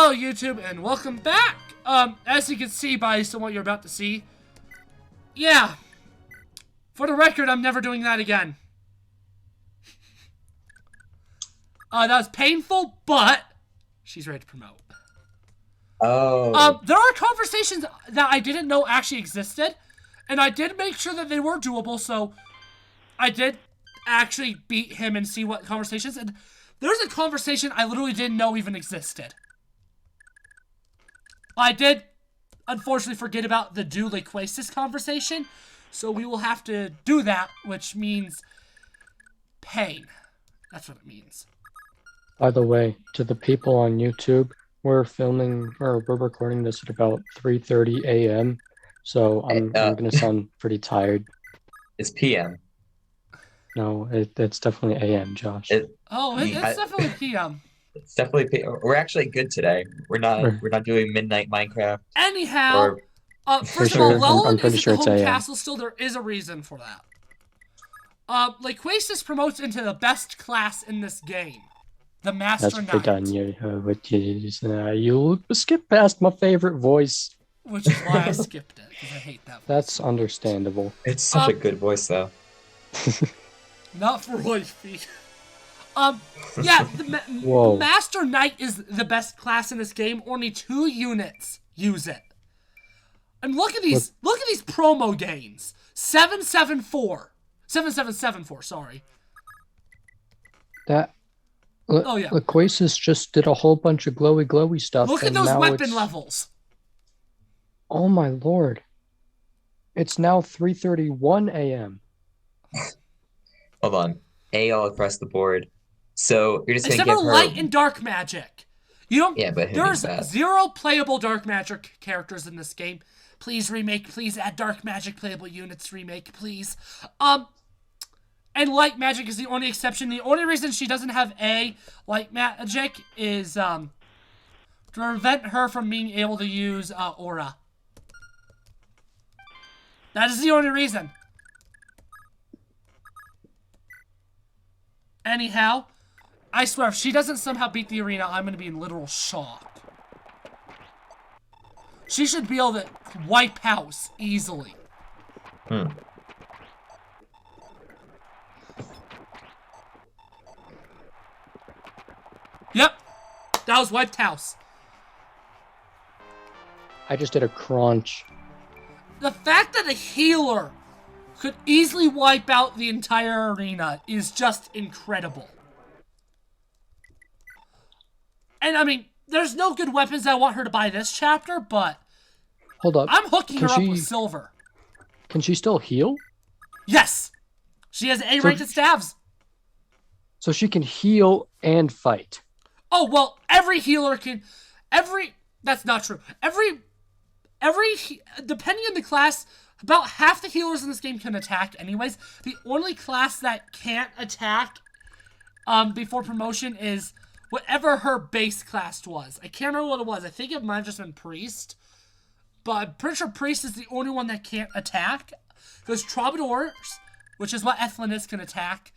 Hello, YouTube, and welcome back. As you can see by what you're about to see, yeah, for the record, I'm never doing that again. That was painful, but she's ready to promote. Oh. There are conversations that I didn't know actually existed, and I did make sure that they were doable, so I did actually beat him and see what conversations, and there's a conversation I literally didn't know even existed. I did, unfortunately, forget about the do Liquasis conversation, so we will have to do that, which means pain. That's what it means. By the way, to the people on YouTube, we're recording this at about 3:30 a.m. So I'm gonna sound pretty tired. It's PM. No, it's definitely AM, Josh. It's definitely PM. It's definitely PM. We're actually good today. We're not doing midnight Minecraft. Anyhow, first of all, Lowland is at the home castle still. There is a reason for that. Liquasis promotes into the best class in this game. The Master Knight. You skip past my favorite voice. Which is why I skipped it, because I hate that voice. That's understandable. It's such a good voice, though. Not for Roy feet. Yeah, the Master Knight is the best class in this game. Only 2 units use it. And look at these promo gains. 7774, sorry. Liquasis just did a whole bunch of glowy stuff. Look at those weapon levels. Oh my lord. It's now 3:31 a.m. Hold on. A all across the board. So you're just gonna give her light and dark magic. You don't. Yeah, but there's 0 playable dark magic characters in this game. Please remake. Please add dark magic playable units. Remake, please. And light magic is the only exception. The only reason she doesn't have a light magic is to prevent her from being able to use aura. That is the only reason. Anyhow, I swear, if she doesn't somehow beat the arena, I'm going to be in literal shock. She should be able to wipe house easily. Yep, that was wiped house. I just did a crunch. The fact that a healer could easily wipe out the entire arena is just incredible. And I mean, there's no good weapons I want her to buy this chapter, but hold up, I'm hooking her up with silver. Can she still heal? Yes, she has A-ranked staves. So she can heal and fight. Oh well, every healer can. That's not true. Depending on the class, about half the healers in this game can attack anyways. The only class that can't attack before promotion is whatever her base class was. I can't remember what it was. I think it might have just been Priest. But I'm pretty sure Priest is the only one that can't attack. Because Troubadours, which is what Ethlyn is, can attack.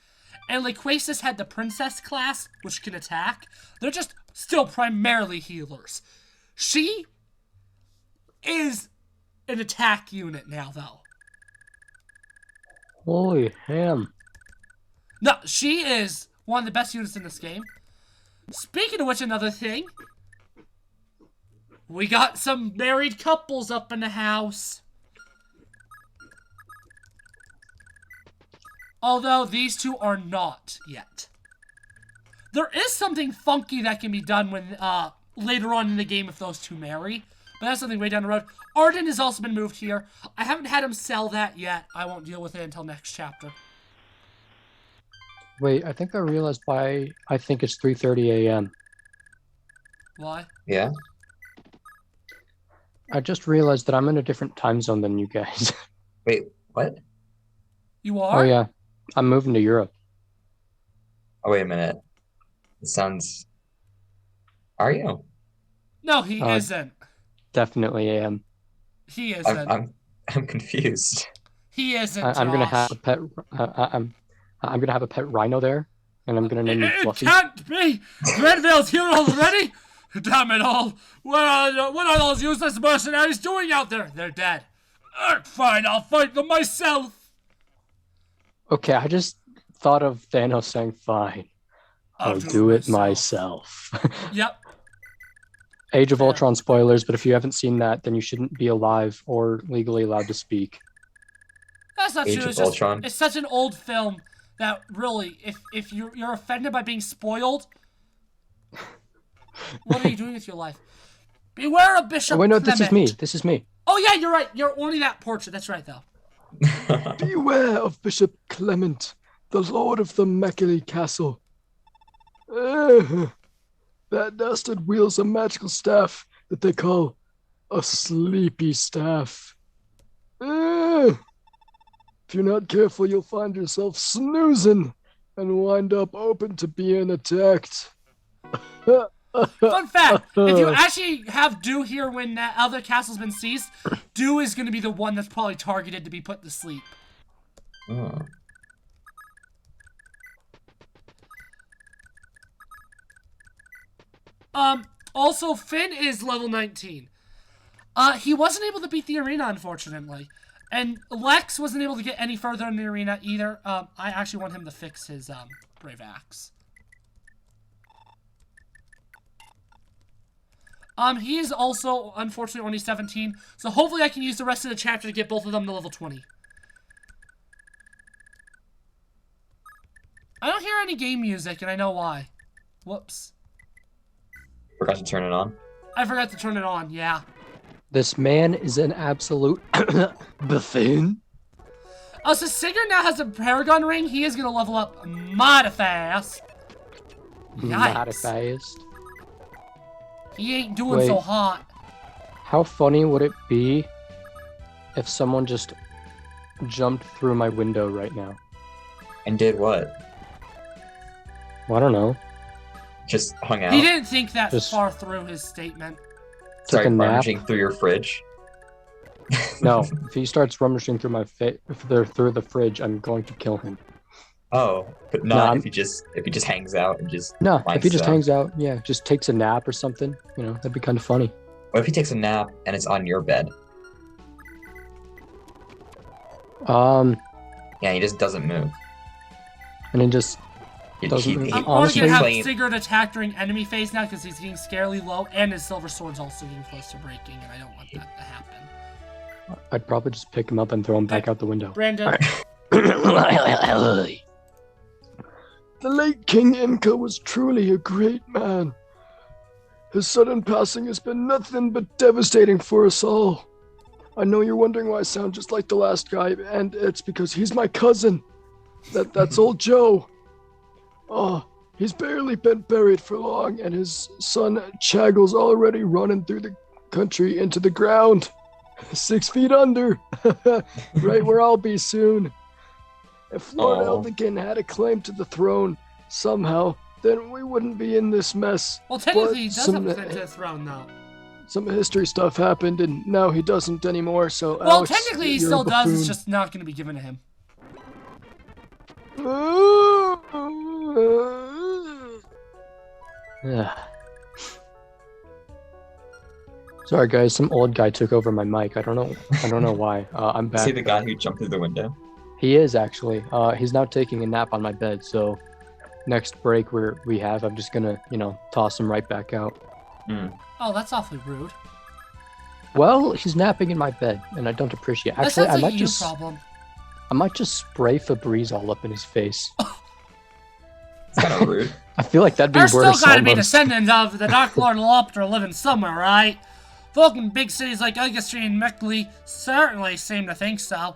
And Liquasis had the Princess class, which can attack. They're just still primarily healers. She is an attack unit now, though. Holy ham. No, she is one of the best units in this game. Speaking of which, another thing. We got some married couples up in the house. Although these two are not yet. There is something funky that can be done when later on in the game if those two marry. But that's something way down the road. Arden has also been moved here. I haven't had him sell that yet. I won't deal with it until next chapter. Wait, I think I realized I think it's 3:30 a.m. Why? Yeah. I just realized that I'm in a different time zone than you guys. Wait, what? You are? Oh yeah, I'm moving to Europe. Oh wait a minute. It sounds. Are you? No, he isn't. Definitely am. He isn't. I'm confused. He isn't. I'm gonna have a pet. I'm gonna have a pet rhino there, and I'm gonna name him Fluffy. It can't be. Grenville's here already. Damn it all! What are those useless mercenaries doing out there? They're dead. Fine, I'll fight them myself. Okay, I just thought of Thanos saying, "Fine, I'll do it myself." Yep. Age of Ultron spoilers, but if you haven't seen that, then you shouldn't be alive or legally allowed to speak. That's not Age true. of Ultron. It's such an old film that really, if you're offended by being spoiled, what are you doing with your life? Beware of Bishop Wait, no, Clement. This is me. Oh yeah, you're right. You're only that portrait. That's right, though. Beware of Bishop Clement, the Lord of the Mechely Castle. That dastard wields a magical staff that they call a sleepy staff. If you're not careful, you'll find yourself snoozing and wind up open to being attacked. Fun fact, if you actually have Dew here when that other castle's been seized, Dew is going to be the one that's probably targeted to be put to sleep. Oh. Also, Finn is level 19. He wasn't able to beat the arena, unfortunately. And Lex wasn't able to get any further in the arena either. I actually want him to fix his, Brave Axe. He is also, unfortunately, only 17. So hopefully I can use the rest of the chapter to get both of them to level 20. I don't hear any game music, and I know why. Whoops. Forgot to turn it on. I forgot to turn it on, yeah. This man is an absolute buffoon. Oh, so Sigurd now has a Paragon ring. He is going to level up mighty fast. Mighty Yikes. fast. He ain't doing so hot. How funny would it be if someone just jumped through my window right now? And did what? Well, I don't know. Just hung out? He didn't think that Just- far through his statement. Took Started a nap. rummaging through your fridge? No, if he starts rummaging through my through the fridge, I'm going to kill him. Oh, but not No, if he just hangs out and just No, if lies he just down. hangs out, yeah, just takes a nap or something, you know, that'd be kind of funny. What if he takes a nap and it's on your bed? Yeah, Yeah, he just doesn't move. and then just He, Doesn't he, move. he- I'm honestly- only going to have playing- Sigurd attack during enemy phase now because he's getting scarily low and his silver sword's also getting close to breaking, and I don't want that to happen. I'd probably just pick him up and throw him back out the window. Brandon, The late King Inca was truly a great man. His sudden passing has been nothing but devastating for us all. I know you're wondering why I sound just like the last guy, and it's because he's my cousin. That's old Joe. Oh, he's barely been buried for long, and his son Chaggle's already running through the country into the ground. 6 feet under. Right where I'll be soon. If Lord Aw. Eldigan had a claim to the throne, somehow, then we wouldn't be in this mess. well, technically he But does have a claim to the throne, though. Some history stuff happened, and now he doesn't anymore, so Well, Alex, technically he you're still a does, it's buffoon. just not going to be given to him. Sorry guys, some old guy took over my mic. I don't know why. I'm back. See the guy who jumped through the window? He is actually. He's now taking a nap on my bed, so next break I'm just gonna, toss him right back out. Oh, that's awfully rude. Well, he's napping in my bed, and I don't appreciate it. That Actually, sounds like a you problem. I might just spray Febreze all up in his face. It's kind of rude. I feel like that'd be There's worse. still gotta be almost. descendants of the Dark Lord Lopter living somewhere, right? Folk in big cities like Elgastry and Meckley certainly seem to think so.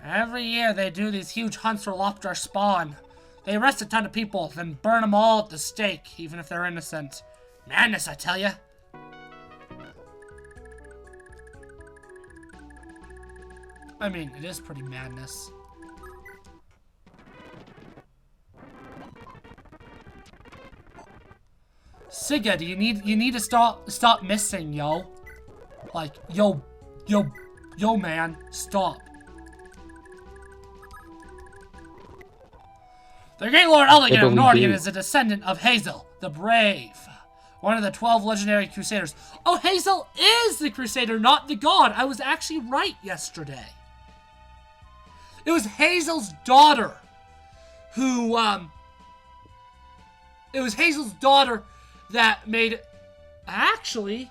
Every year they do these huge hunts for Lopter spawn. They arrest a ton of people, then burn them all at the stake, even if they're innocent. Madness, I tell ya. I mean, it is pretty madness. Sigga, you need to stop missing, yo. Like, yo, man, stop. The Great Lord Eldigan of Italy Nordian do. is a descendant of Hazel, the Brave. one of the 12 legendary crusaders. Oh, Hazel is the crusader, not the god. I was actually right yesterday. It was Hazel's daughter who, it was Hazel's daughter that made, actually,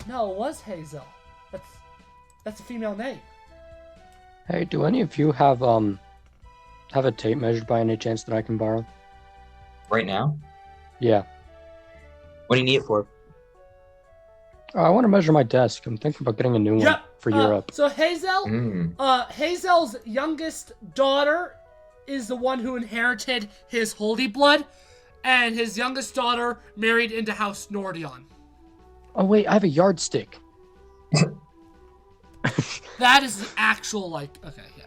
no, it was Hazel. That's a female name. Hey, do any of you have a tape measure by any chance that I can borrow? Right now? Yeah. What do you need it for? I want to measure my desk. I'm thinking about getting a new one for Europe. So Hazel, Hazel's youngest daughter is the one who inherited his holy blood, and his youngest daughter married into House Nordion. Oh wait, I have a yardstick. That is the actual, like, okay, yeah.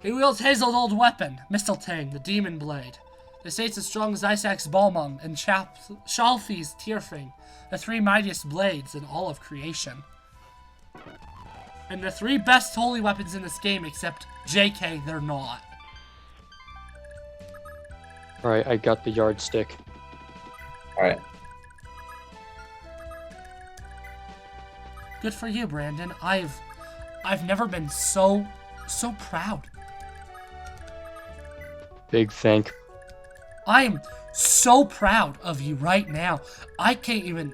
He wields Hazel's old weapon, Mistletoe, the Demon Blade. They say it's as strong as Isaac's Balmung and Shalfi's Tearfing, the 3 mightiest blades in all of creation. And the 3 best holy weapons in this game, except JK, they're not. Alright, I got the yardstick. Alright. Good for you, Brandon. I've never been so proud. Big thank. I am so proud of you right now. I can't even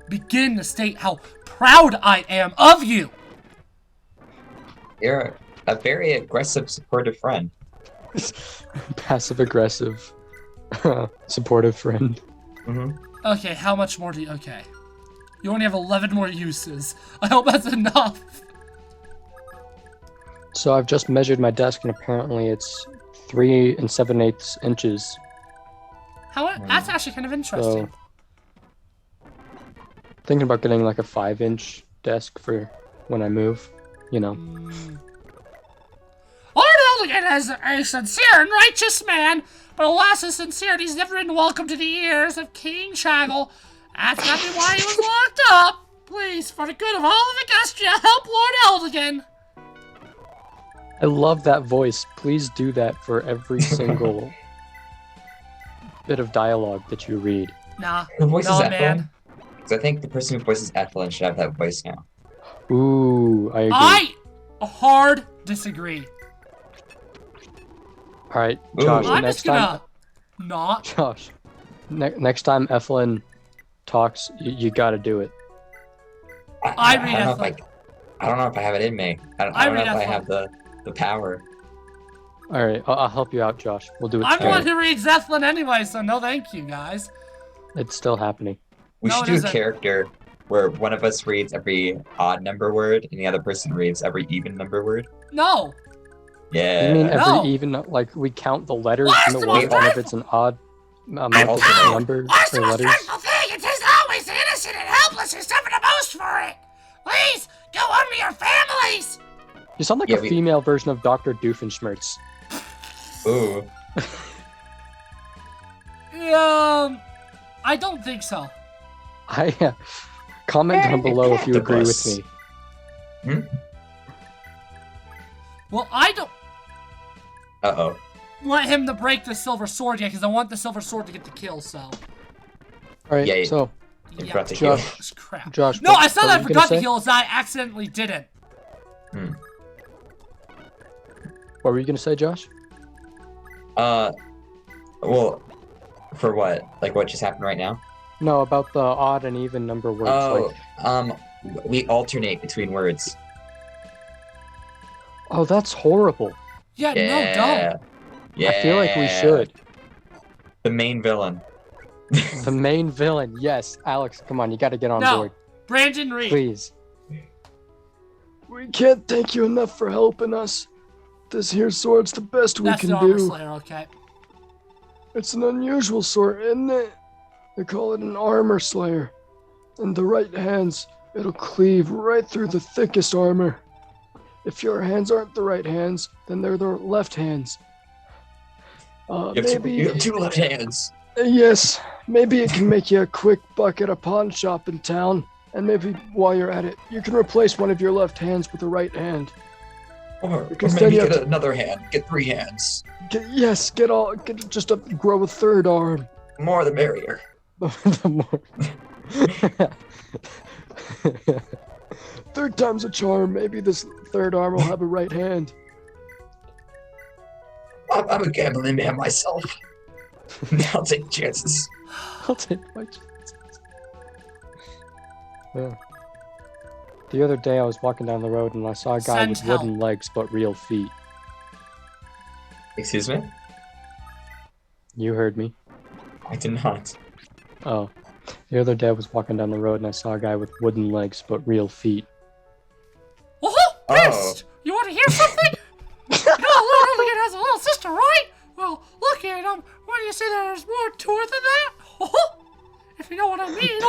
begin to state how proud I am of you. You're a very aggressive, supportive friend. Passive aggressive, supportive friend. Mm-hmm. Okay, how much more do you... Okay. You only have 11 more uses. I hope that's enough. So I've just measured my desk, and apparently it's 3 7/8 inches. That's actually kind of interesting. So, thinking about getting like a 5-inch desk for when I move, you know. Lord Eldigan is a sincere and righteous man, but alas, his sincerity's never been welcome to the ears of King Chaggle. That's gotta be why he was locked up. Please, for the good of all of Augustia, help Lord Eldigan. I love that voice. Please do that for every single bit of dialogue that you read. Nah, Who voices Ethelyn? man. Because I think the person who voices Ethelyn should have that voice now. Ooh, I agree. I hard disagree. All right, Josh. Ooh. I'm Next just gonna time, not. Josh. Next time Ethelyn talks, you got to do it. I read don't know Ethelyn. I don't know if I have it in me. I don't know if I have the power. All right, I'll help you out, Josh. We'll do it I'm the together. one who reads Ethelyn anyway, so no thank you, guys. It's still happening. We No, should it do a isn't. character where one of us reads every odd number word and the other person reads every even number word. No. Yeah. You mean every No. even, like we count the letters What in is the the word, most and if dreadful- it's an odd amount of Alternate. numbers What's the or most letters? dreadful thing? It is always the innocent and helpless who suffer the most for it. Please, go home to your families. You sound like Yeah, a female version of Dr. Doofenshmirtz. Ooh. I don't think so. Comment down below if you agree with Octopus. me. Well, I don't Uh-oh. want him to break the silver sword yet, because I want the silver sword to get the kill, so. All right, Yeah, so You Yeah. forgot to heal. Josh, Crap. Josh. No, what- I said what I were you forgot gonna to say? heal, as I accidentally didn't. What were you gonna say, Josh? Well, for what? Like what just happened right now? No, about the odd and even number words. Oh, Like, we alternate between words. oh, that's horrible. Yeah, Yeah. no, don't. Yeah. I feel like we should. The main villain. The main villain, yes. Alex, come on, you got to get on No. board, Brandon Reed. please. We can't thank you enough for helping us. This here sword's the best we That's can the armor do. slayer, okay. It's an unusual sword, isn't it? They call it an armor slayer. In the right hands, it'll cleave right through the thickest armor. If your hands aren't the right hands, then they're the left hands. You have two left hands. Yes, maybe it can make you a quick buck at a pawn shop in town. And maybe while you're at it, you can replace one of your left hands with a right hand. Or Because maybe then you get have to- another hand. Get 3 hands. Grow a third arm. More the merrier. The more- Third time's a charm. Maybe this third arm will have a right hand. I'm a gambling man myself. I'll take chances. I'll take my chances. Yeah. The other day I was walking down the road and I saw a guy Send with help. wooden legs but real feet. Excuse me? You heard me. I did not. Oh. The other day I was walking down the road and I saw a guy with wooden legs but real feet. Oh, Prince! You want to hear something? You know, Lord Elliot has a little sister, right? Well, look at him. Why do you say there's more to her than that? If you know what I mean.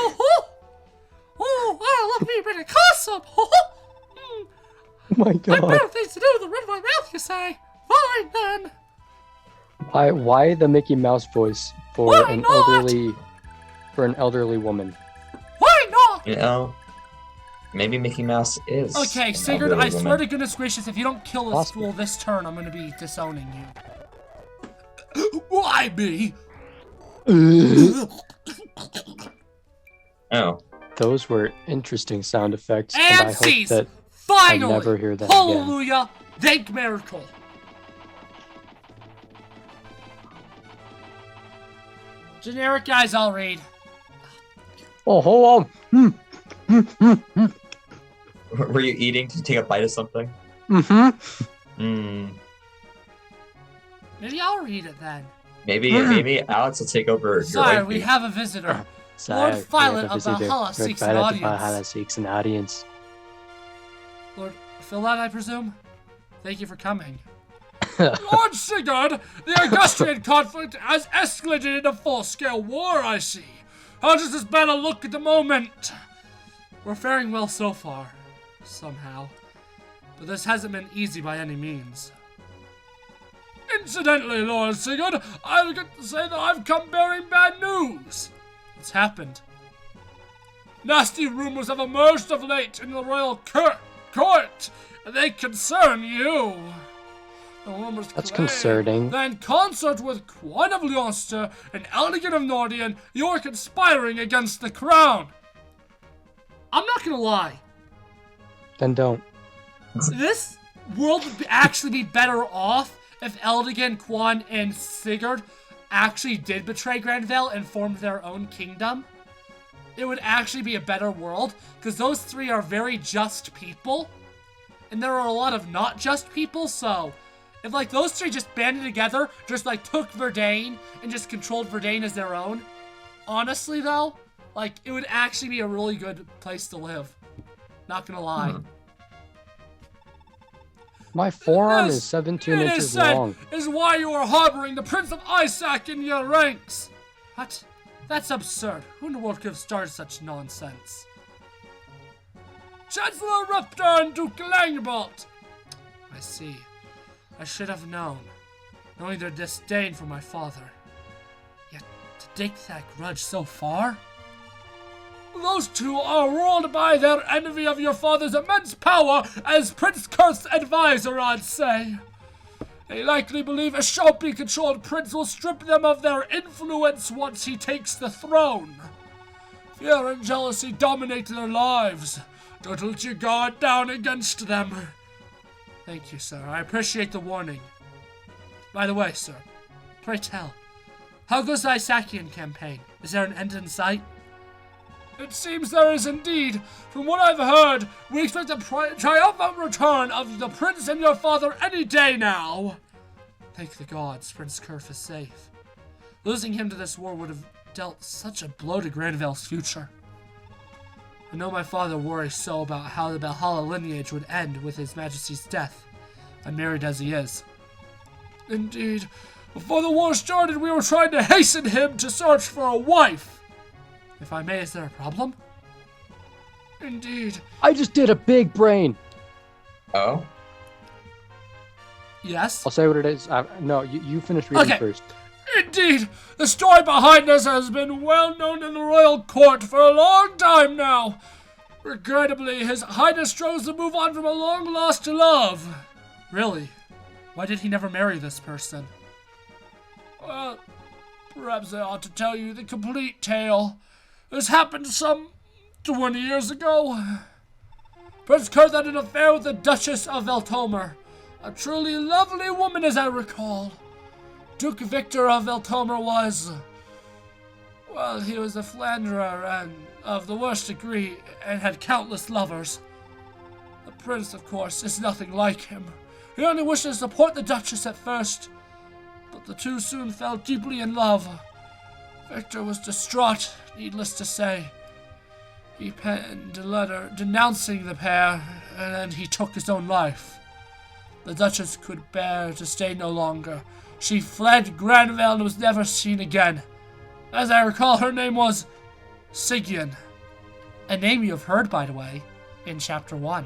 Oh, look me a bit of gossip. Oh my I god. better things to do with the rid of my mouth, you say? Fine, then. Why the Mickey Mouse voice for Why an not? elderly woman? Why not? You know, maybe Mickey Mouse is. Okay, an Sigurd, elderly I swear woman. to goodness gracious, if you don't kill this Possible. fool this turn, I'm gonna be disowning you. Why me? Oh, Those were interesting sound effects, and And I hope cease. that Finally! never hear that again. Hallelujah! Thank miracle. Generic guys, I'll read. Oh, hold on. were you eating? Did you take a bite of something? Mm-hmm. Maybe I'll read it then. Maybe Alex will take over. your Sorry, right we feet. have a visitor. Sorry, Lord Violet we have a of visitor. Valhalla Lord seeks an Violet of audience. Valhalla seeks an audience. Lord Philad, I presume? Thank you for coming. Lord Sigurd, the Augustrian conflict has escalated into full-scale war, I see. How does this battle look at the moment? We're faring well so far, somehow. But this hasn't been easy by any means. Incidentally, Lord Sigurd, I've got to say that I've come bearing bad news. What's happened? Nasty rumors have emerged of late in the royal court, and they concern you. The rumors That's claim concerning. that in concert with Quine of Leonster and Eldigan of Nordian, you're conspiring against the crown. I'm not gonna lie. Then don't. This world would actually be better off if Eldigan, Quan, and Sigurd actually did betray Granville and formed their own kingdom. It would actually be a better world, because those three are very just people, and there are a lot of not just people, so if, like, those three just banded together, just, like, took Verdane and just controlled Verdane as their own, honestly, though, like, it would actually be a really good place to live. Not gonna lie. My forearm This, is 17 it inches is said, long. is why you are harboring the Prince of Isaac in your ranks. What? That's absurd. Who in the world could have started such nonsense? Chancellor Rupter and Duke Langbolt. I see. I should have known, knowing their disdain for my father. Yet, to dig that grudge so far? Those two are ruled by their envy of your father's immense power as Prince Kurth's advisor, I'd say. They likely believe a Sharpie-controlled prince will strip them of their influence once he takes the throne. Fear and jealousy dominate their lives. Don't let your guard down against them. Thank you, sir. I appreciate the warning. By the way, sir, pray tell, how goes the Isakian campaign? Is there an end in sight? It seems there is indeed. From what I've heard, we expect a triumphant return of the prince and your father any day now. Thank the gods, Prince Kurth is safe. Losing him to this war would have dealt such a blow to Granville's future. I know my father worries so about how the Valhalla lineage would end with his majesty's death, unmarried as he is. Indeed, before the war started, we were trying to hasten him to search for a wife. If I may, is there a problem? Indeed. I just did a big brain. Oh, Yes? I'll say what it is. No, you finish reading Okay. first. Indeed. The story behind this has been well known in the royal court for a long time now. Regrettably, His Highness chose to move on from a long-lost love. Really? Why did he never marry this person? Well, perhaps I ought to tell you the complete tale. This happened some 20 years ago. Prince Kurt had an affair with the Duchess of Veltomer, a truly lovely woman as I recall. Duke Victor of Veltomer was... well, he was a philanderer and of the worst degree and had countless lovers. The prince, of course, is nothing like him. He only wished to support the Duchess at first, but the two soon fell deeply in love. Victor was distraught, needless to say. He penned a letter denouncing the pair, and then he took his own life. The Duchess could bear to stay no longer. She fled Granville and was never seen again. As I recall, her name was Sigyn. A name you have heard, by the way, in Chapter 1.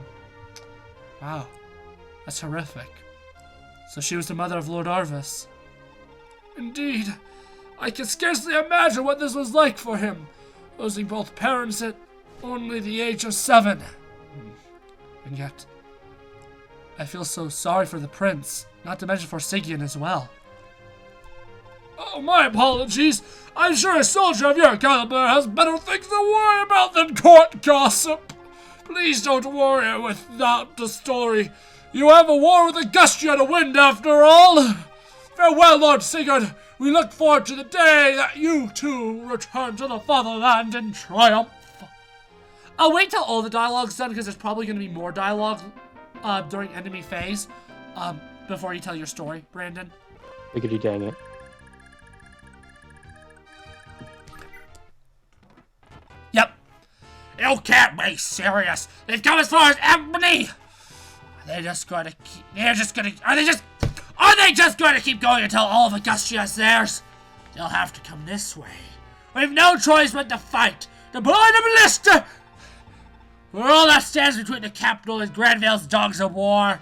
Wow, that's horrific. So she was the mother of Lord Arvis. Indeed, I can scarcely imagine what this was like for him, losing both parents at only the age of 7. And yet, I feel so sorry for the prince, not to mention for Sigyn as well. Oh, my apologies. I'm sure a soldier of your caliber has better things to worry about than court gossip. Please don't worry without the story. You have a war with Augustia to win, after all. Farewell, Lord Sigurd. We look forward to the day that you, too, return to the fatherland in triumph. I'll wait till all the dialogue's done, because there's probably going to be more dialogue during enemy phase before you tell your story, Brandon. Biggity dang it. Yep. You can't be serious. They've come as far as Ebony. Are they just going to keep going until all of Augustia is theirs? They'll have to come this way. We've no choice but to fight. Deploy the ballista! We're all that stands between the capital and Granville's dogs of war.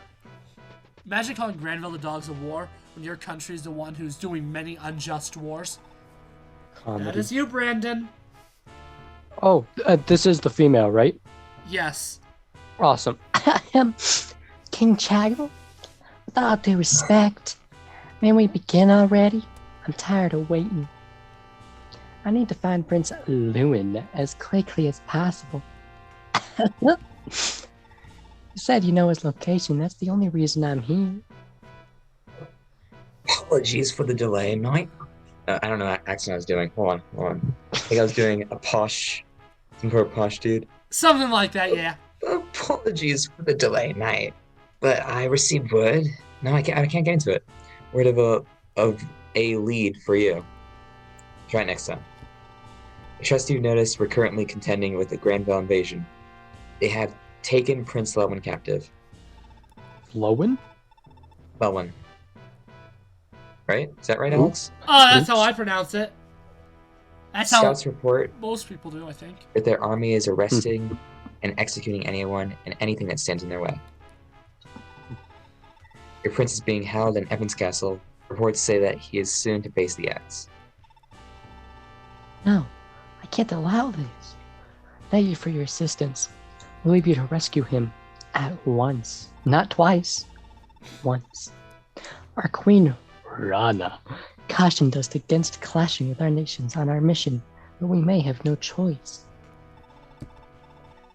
Imagine calling Granville the dogs of war when your country's the one who's doing many unjust wars. Comedy. That is you, Brandon. Oh, this is the female, right? Yes. Awesome. King Chagall, with all due respect, may we begin already? I'm tired of waiting. I need to find Prince Lewin as quickly as possible. You said you know his location. That's the only reason I'm here. Apologies for the delay, mate. I don't know what accent I was doing. Hold on. I think I was doing a posh, some sort of posh dude. Something like that, yeah. Apologies for the delay, mate. But I received word. No, I can't get into it. Word of a lead for you. Try it next time. I trust you've noticed we're currently contending with the Granville invasion. They have taken Prince Lewin captive. Lowen? Lewin. Right? Is that right, Alex? Oh, that's how I pronounce it. That's Scouts how report most people do, I think. that their army is arresting and executing anyone and anything that stands in their way. Your prince is being held in Evans Castle. Reports say that he is soon to face the axe. No, I can't allow this. Thank you for your assistance. We'll leave you to rescue him at once. Not twice. Once. Our queen, Rana, cautioned us against clashing with our nations on our mission, but we may have no choice.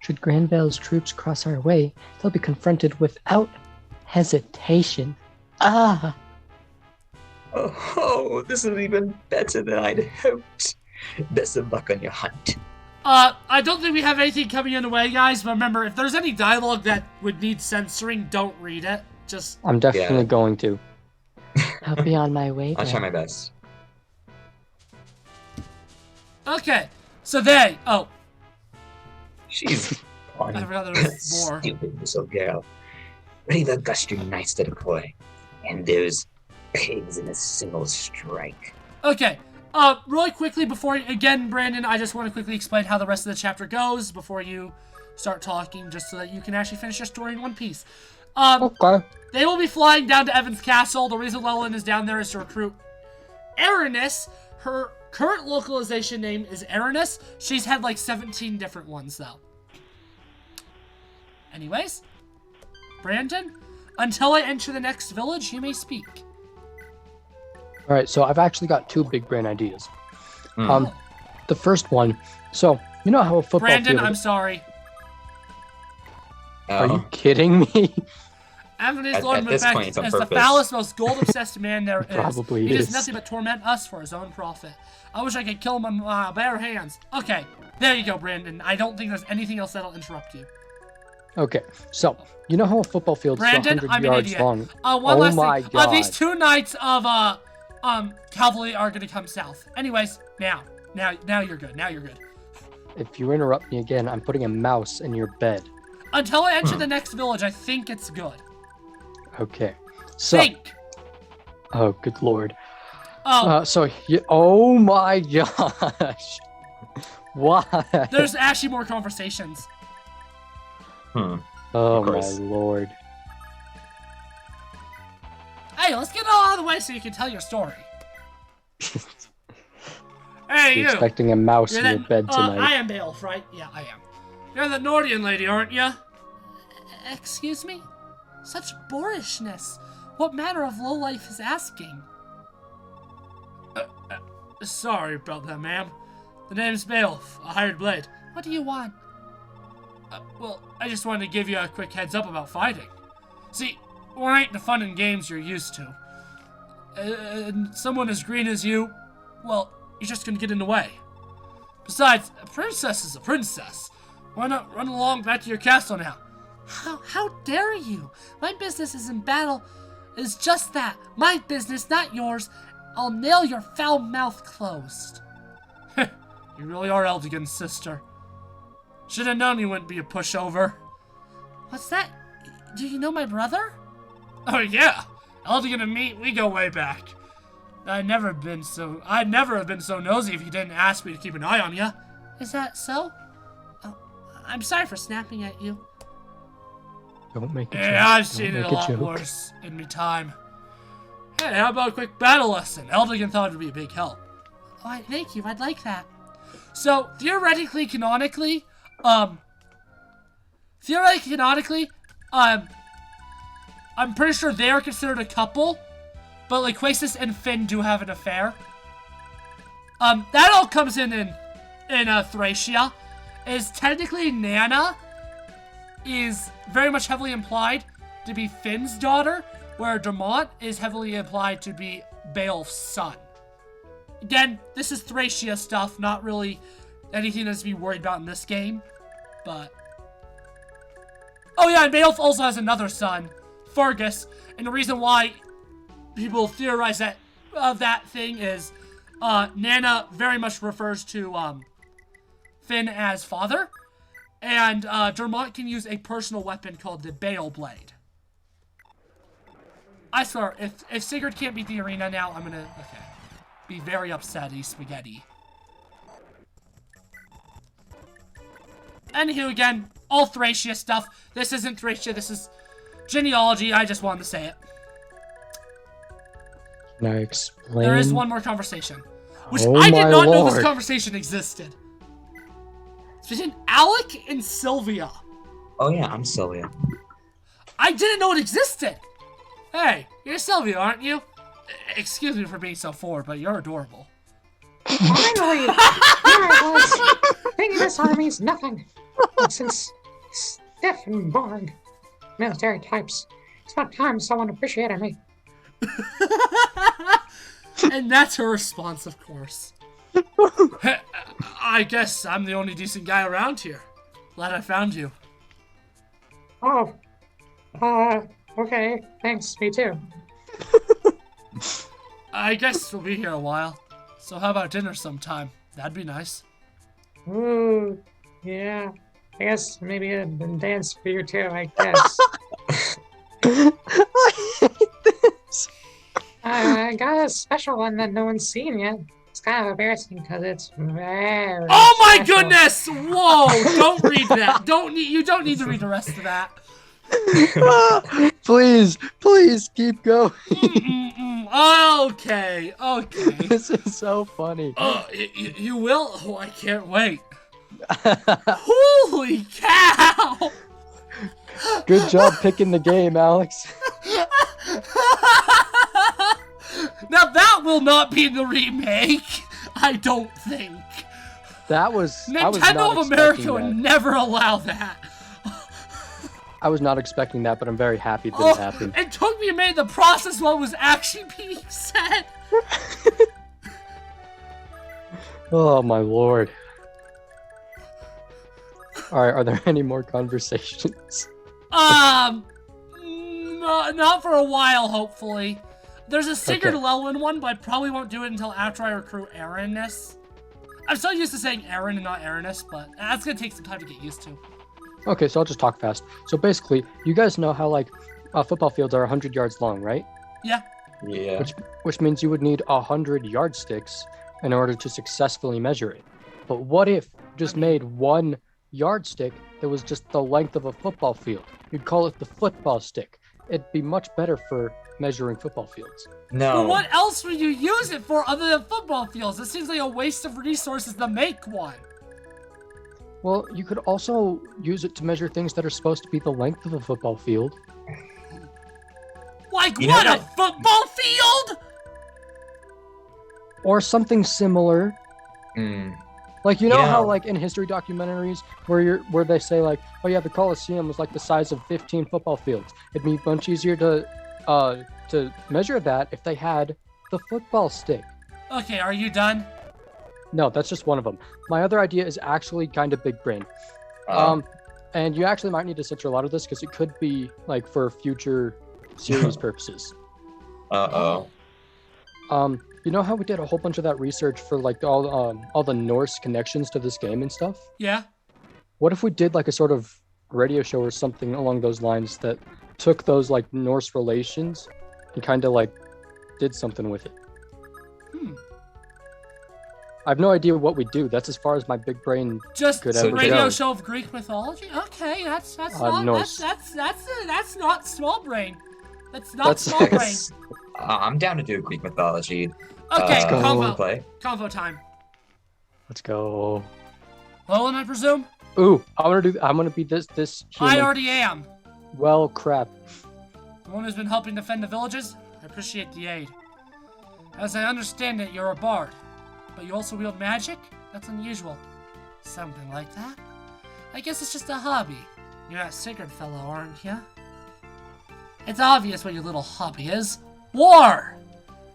Should Granville's troops cross our way, they'll be confronted without hesitation. Ah! Oh, this is even better than I'd hoped. Best of luck on your hunt. I don't think we have anything coming in the way, guys, but remember, if there's any dialogue that would need censoring, don't read it. Just... I'm definitely going to. I'll be on my way I'll then. try my best. Okay, so they... Oh, She's gone. I forgot there was more. Stupid little girl. Ready the Augustian knights to deploy. And those pigs in a single strike. Okay, really quickly before... Again, Brandon, I just want to quickly explain how the rest of the chapter goes before you start talking, just so that you can actually finish your story in one piece. Okay. They will be flying down to Evans Castle. The reason Llewellyn is down there is to recruit Aranis. Her current localization name is Aranis. She's had like 17 different ones, though. Anyways, Brandon, until I enter the next village, you may speak. All right, so I've actually got two big brain ideas. the first one. So, you know how a football Brandon, field... I'm sorry. Are you kidding me? Anthony's At Lord this point, it's Macbeth on is the purpose. foulest, most gold-obsessed man there is. Probably He does is. nothing but torment us for his own profit. I wish I could kill him on my bare hands. Okay, there you go, Brandon. I don't think there's anything else that'll interrupt you. Okay, so, you know how a football field is Brandon, 100 I'm an yards idiot. long? One last my thing. God. These 2 knights of cavalry are gonna come south. Anyways, now you're good. Now you're good. If you interrupt me again, I'm putting a mouse in your bed. Until I enter the next village, I think it's good. Okay, so... Think. Oh, good lord. Oh, Oh my gosh. Why? there's actually more conversations. Oh Of my course. lord. Hey, let's get it all out of the way so you can tell your story. Hey, You're you. expecting a mouse You're in your that- bed tonight. I am Beowulf, right? Yeah, I am. You're the Nordian lady, aren't you? Excuse me? Such boorishness. What manner of lowlife is asking? Sorry about that, ma'am. The name's Beowulf, a hired blade. What do you want? Well, I just wanted to give you a quick heads up about fighting. See, we ain't the fun and games you're used to. And someone as green as you, well, you're just gonna get in the way. Besides, a princess is a princess. Why not run along back to your castle now? How dare you? My business is in battle. Is just that. My business, not yours. I'll nail your foul mouth closed. You really are Eldigan's sister. Should have known you wouldn't be a pushover. What's that? Do you know my brother? Oh yeah. Eldigan and me, we go way back. I'd never have been so nosy if you didn't ask me to keep an eye on you. Is that so? Oh, I'm sorry for snapping at you. Don't make a joke. Yeah, I've Don't seen it make a lot joke. worse in me time. Hey, how about a quick battle lesson? Eldigan thought it would be a big help. Oh, thank you. I'd like that. So, theoretically, canonically, I'm pretty sure they are considered a couple, but like Quasis and Finn do have an affair. That all comes in Thracia. Is technically Nana is very much heavily implied to be Finn's daughter, where Dermont is heavily implied to be Beowulf's son. Again, this is Thracia stuff, not really anything that's to be worried about in this game, but... Oh yeah, and Beowulf also has another son, Fergus, and the reason why people theorize that thing is Nana very much refers to Finn as father, and Dermont can use a personal weapon called the Beowblade. Blade. I swear, if Sigurd can't beat the arena now, I'm gonna be very upset, spaghetti. Anywho, again, all Thracia stuff. This isn't Thracia, this is Genealogy. I just wanted to say it. Can I explain? There is one more conversation, which Oh I did my not know this lord. conversation existed. It's between Alec and Sylvia. Oh yeah, I'm Sylvia. I didn't know it existed. Hey, you're Sylvia, aren't you? Excuse me for being so forward, but you're adorable. Finally! Here I was, thinking this all means nothing. Since stiff and boring military types, it's about time someone appreciated me. And that's her response, of course. I guess I'm the only decent guy around here. Glad I found you. Oh, okay, thanks, me too. I guess we'll be here a while. So how about dinner sometime? That'd be nice. Ooh, yeah, I guess maybe a dance for you too, I guess. I hate this. I got a special one that no one's seen yet. It's kind of embarrassing because it's very Oh my special. goodness! Whoa! Don't read that. You don't need to read the rest of that. Please keep going. Okay. This is so funny. You will? Oh, I can't wait. Holy cow! Good job picking the game, Alex. Now that will not be in the remake, I don't think. That was I was Nintendo not of America expecting would that. never allow that. I was not expecting that, but I'm very happy that it happened. It took me a minute to process what was actually being said. Oh my lord. Alright, are there any more conversations? Not for a while, hopefully. There's a Sigurd Okay. Llewellyn one, but I probably won't do it until after I recruit Aaroness. I'm so used to saying Aaron and not Aaroness, but that's gonna take some time to get used to. Okay, so I'll just talk fast. So basically, you guys know how like football fields are 100 yards long, right? Yeah. Yeah. Which means you would need 100 yardsticks in order to successfully measure it. But what if you just made one yardstick that was just the length of a football field? You'd call it the football stick. It'd be much better for measuring football fields. No. But what else would you use it for other than football fields? It seems like a waste of resources to make one. Well, you could also use it to measure things that are supposed to be the length of a football field. Like You know what, a that- football field? Or something similar. Hmm. Like, you know Yeah. how like in history documentaries where they say like, oh yeah, the Colosseum was like the size of 15 football fields. It'd be much easier to measure that if they had the football stick. Okay, are you done? No, that's just one of them. My other idea is actually kind of big brain. And you actually might need to censor a lot of this because it could be like for future series purposes. Uh-oh. You know how we did a whole bunch of that research for like all the Norse connections to this game and stuff? Yeah. What if we did like a sort of radio show or something along those lines that took those like Norse relations and kind of like did something with it? I have no idea what we do. That's as far as my big brain. Just Could a ever radio go. show of Greek mythology? Okay, that's not Norse. that's not small brain. That's not That's- small brain. Yes. I'm down to do Greek mythology. Okay, go. convo. Play. Convo time. Let's go. Lowen, I presume? Ooh, I'm gonna be this human. I already am. Well, crap. The one who's been helping defend the villages? I appreciate the aid. As I understand it, you're a bard. But you also wield magic? That's unusual. Something like that? I guess it's just a hobby. You're that Sigurd fellow, aren't you? It's obvious what your little hobby is. War!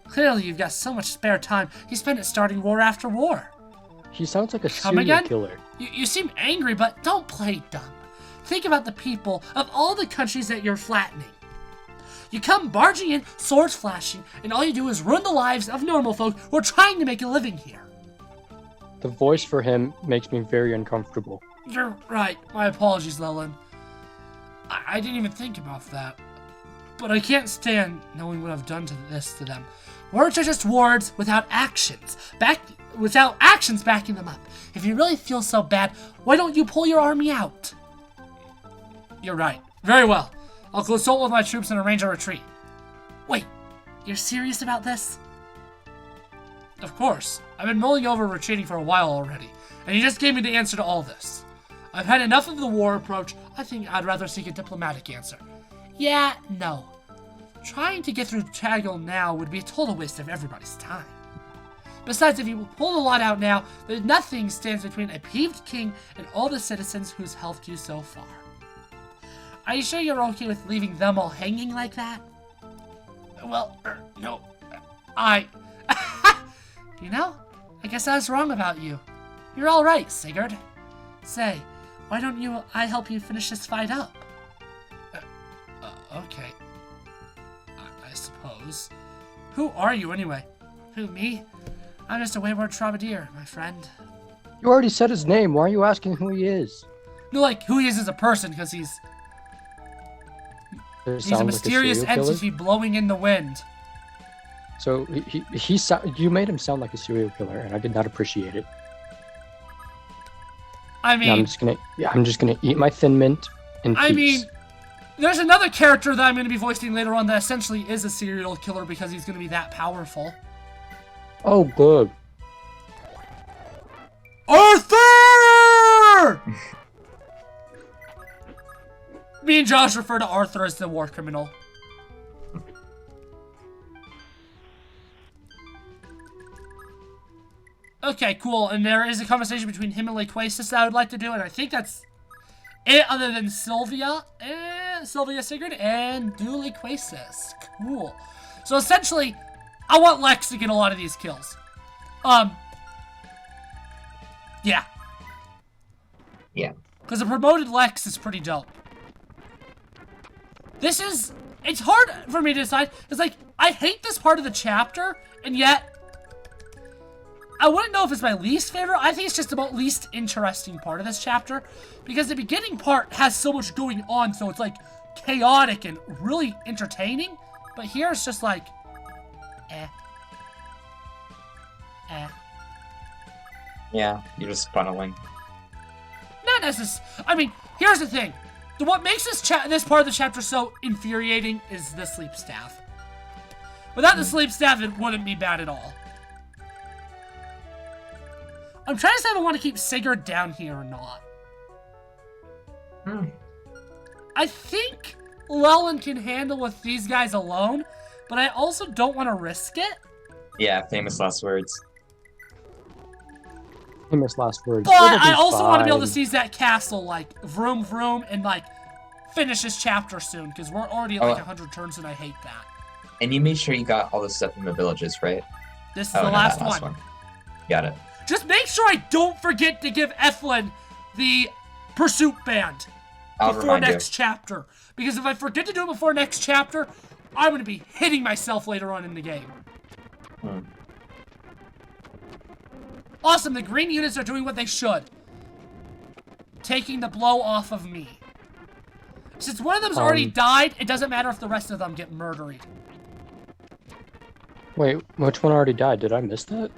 Clearly you've got so much spare time, you spend it starting war after war. He sounds like a Come serial again? killer. You seem angry, but don't play dumb. Think about the people of all the countries that you're flattening. You come barging in, swords flashing, and all you do is ruin the lives of normal folk who are trying to make a living here. The voice for him makes me very uncomfortable. You're right. My apologies, Leland. I didn't even think about that. But I can't stand knowing what I've done to them. Words are just words without actions. Without actions backing them up. If you really feel so bad, why don't you pull your army out? You're right. Very well. I'll consult with my troops and arrange a retreat. Wait, you're serious about this? Of course. I've been mulling over retreating for a while already, and you just gave me the answer to all this. I've had enough of the war approach. I think I'd rather seek a diplomatic answer. Yeah, no. Trying to get through Tagil now would be a total waste of everybody's time. Besides, if you pull the lot out now, then nothing stands between a peeved king and all the citizens who's helped you so far. Are you sure you're okay with leaving them all hanging like that? Well, no. You know, I guess I was wrong about you. You're all right, Sigurd. Say, why don't I help you finish this fight up? Okay. I suppose. Who are you, anyway? Who, me? I'm just a wayward troubadour, my friend. You already said his name. Why are you asking who he is? No, like, who he is as a person, because he's a mysterious entity blowing in the wind. So you made him sound like a serial killer, and I did not appreciate it. I mean, Now I'm just gonna eat my Thin Mint in peace. I mean, there's another character that I'm going to be voicing later on that essentially is a serial killer because he's going to be that powerful. Oh, good. Arthur! Me and Josh refer to Arthur as the war criminal. Okay, cool. And there is a conversation between him and Laquasis that I would like to do, and I think that's it other than Sylvia Sigurd, and do Laquasis. Cool. So essentially, I want Lex to get a lot of these kills. Yeah. Yeah. Because the promoted Lex is pretty dope. It's hard for me to decide. It's like, I hate this part of the chapter, and yet, I wouldn't know if it's my least favorite. I think it's just about least interesting part of this chapter. Because the beginning part has so much going on, so it's like chaotic and really entertaining. But here it's just like, Yeah, you're just funneling. Not necessarily. I mean, here's the thing. What makes this part of the chapter so infuriating is the sleep staff. Without the sleep staff, it wouldn't be bad at all. I'm trying to decide if I want to keep Sigurd down here or not. I think Llewellyn can handle with these guys alone, but I also don't want to risk it. Yeah, famous last words. Famous last words. But It'll be I also want to be able to fine. seize that castle, like, vroom vroom, and, like, finish this chapter soon, because we're already at, like, 100 turns, and I hate that. And you made sure you got all the stuff from the villages, right? This is Oh, the no, last that last one. Got it. Just make sure I don't forget to give Ethlyn the pursuit band I'll before remind next chapter. Because if I forget to do it before next chapter, I'm going to be hitting myself later on in the game. Awesome, the green units are doing what they should. Taking the blow off of me. Since one of them's already died, it doesn't matter if the rest of them get murdered. Wait, which one already died? Did I miss that?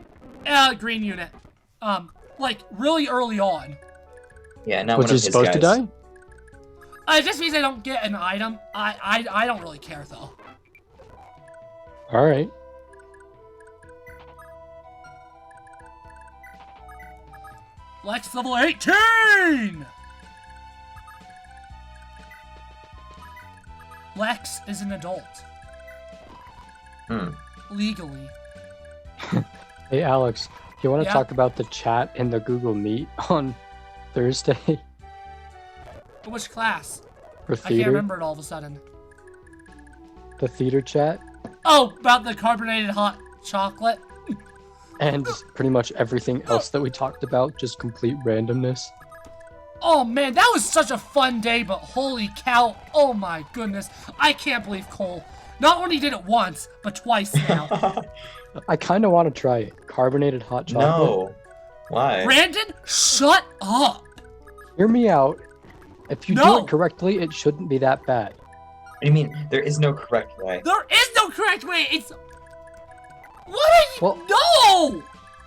Green unit. Like, really early on. Yeah, not Was one he of his supposed to guys. die? It just means I don't get an item. I don't really care, though. Alright. Lex level 18! Lex is an adult. Legally. Hey, Alex, you want to Yeah? talk about the chat in the Google Meet on Thursday Which class? for I can't theater? remember it all of a sudden. The theater chat? Oh, about the carbonated hot chocolate? And pretty much everything else that we talked about, just complete randomness. Oh man, that was such a fun day, but holy cow, oh my goodness. I can't believe Cole not only did it once, but twice now. I kind of want to try it. Carbonated hot chocolate. No. Why? Brandon, shut up! Hear me out. If you do No. it correctly, it shouldn't be that bad. What do you mean? There is no correct way. There is no correct way, it's... What are you... Well- No!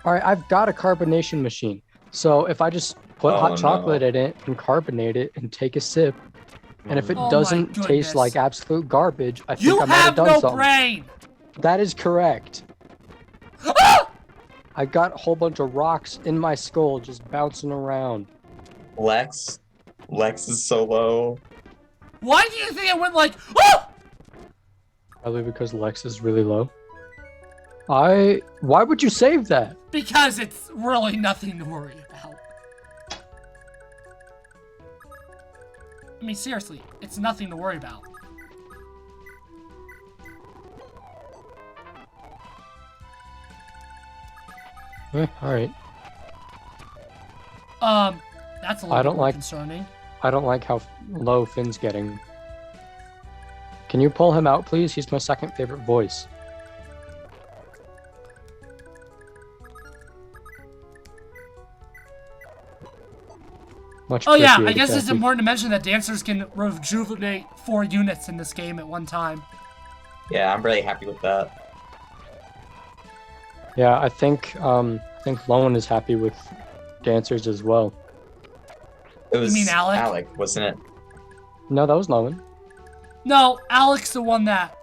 Alright, I've got a carbonation machine. So if I just put Oh, hot no. chocolate in it and carbonate it and take a sip, and if it Oh my doesn't goodness. taste like absolute garbage, I think You I might have have done no something. brain! That is correct. Ah! I got a whole bunch of rocks in my skull just bouncing around. Lex is so low. Why do you think I went like... Oh! Probably because Lex is really low. Why would you save that? Because it's really nothing to worry about. I mean, seriously, it's nothing to worry about. Alright. That's a little I bit don't more like- concerning. I don't like how low Finn's getting. Can you pull him out, please? He's my second favorite voice. Much Oh yeah, I appreciated, guess it's Kathy. important to mention that dancers can rejuvenate 4 units in this game at one time. Yeah, I'm really happy with that. Yeah, I think Lowen is happy with dancers as well. It was mean Alec? Alec, wasn't it? No, that was Lowen. No, Alex the one that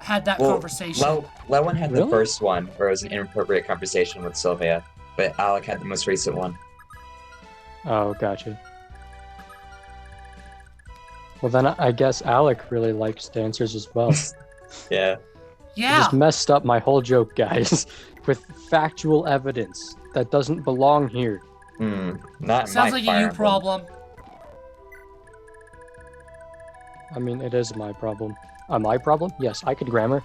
had that conversation. Lewen had the Really? first one where it was an inappropriate conversation with Sylvia, but Alec had the most recent one. Oh, gotcha. Well, then I guess Alec really likes dancers as well. Yeah. You Yeah. just messed up my whole joke, guys. with factual evidence that doesn't belong here. Not in Sounds my like Fire a you Emblem. problem. I mean, it is my problem. My problem? Yes, I could grammar.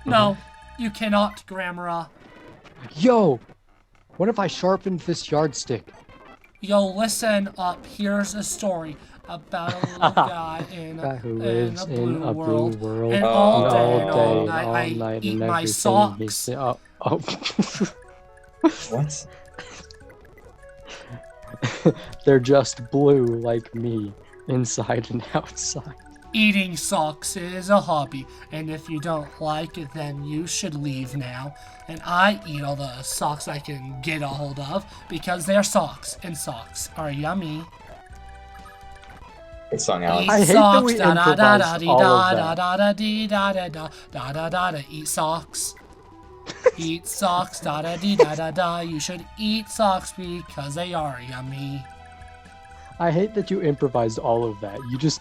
No, you cannot, Grammara. Yo! What if I sharpened this yardstick? Yo, listen up. Here's a story about a little guy in Guy who a lives in a blue world. And Oh. all day all and day, all all night, night, I eat and my everything he socks. say- What? They're just blue like me, inside and outside. Eating socks is a hobby, and if you don't like it, then you should leave now. And I eat all the socks I can get a hold of because they're socks, and socks are yummy. Good song, Alex. I hate that socks, we da da da da improvised dee all da of da that. da da dee da da da da da da da. Eat socks. Eat socks, da da dee da da da. You should eat socks because they are yummy. I hate that you improvised all of that. You just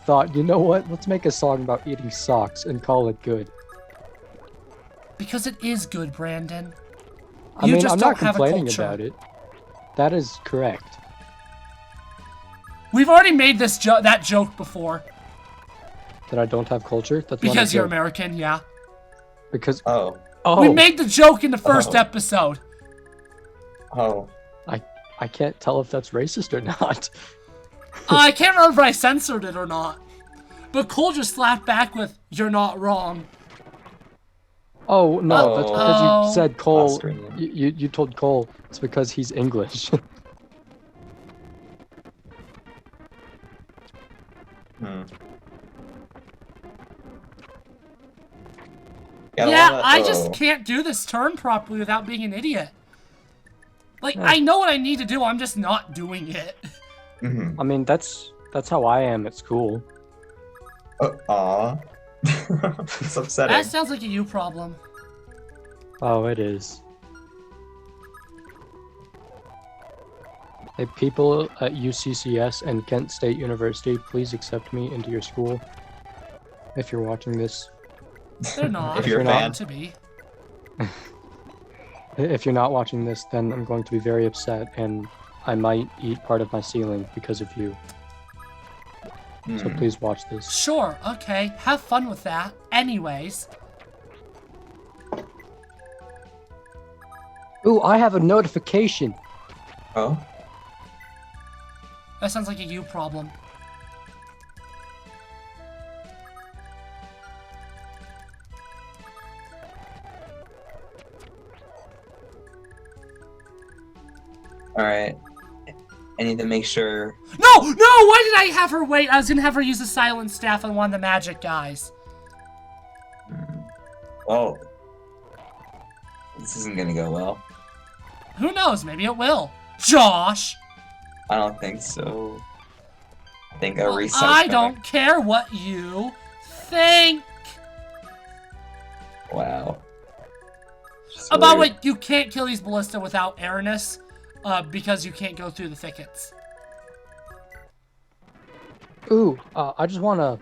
thought, you know what? Let's make a song about eating socks and call it good. Because it is good, Brandon. I You mean, just I'm don't not have a complaining culture. about it. That is correct. We've already made this that joke before. That I don't have culture? That's not a Because you're joke. American, yeah. Because Oh. We made the joke in the first Oh. episode. Oh. I can't tell if that's racist or not. I can't remember if I censored it or not. But Cole just slapped back with, "You're not wrong." Oh no, that's because Oh. you said Cole. Australian. You told Cole it's because he's English. Yeah, I just can't do this turn properly without being an idiot. Like, I know what I need to do, I'm just not doing it. Mm-hmm. I mean, that's how I am at school. Aw. It's upsetting. That sounds like a you problem. Oh, it is. Hey, people at UCCS and Kent State University, please accept me into your school. If you're watching this, They're not. If you're a They're fan. not to be. if you're not watching this, then I'm going to be very upset, and I might eat part of my ceiling because of you. So please watch this. Sure, okay. Have fun with that. Anyways. Ooh, I have a notification. Oh. That sounds like a you problem. Alright. I need to make sure. No! No! Why did I have her wait? I was gonna have her use the silent staff on one of the magic guys. Well, this isn't gonna go well. Who knows? Maybe it will. Josh! I don't think so. I think a reset. I don't care what you think. Wow. About what you can't kill these ballista without airness, because you can't go through the thickets. Ooh, I just wanna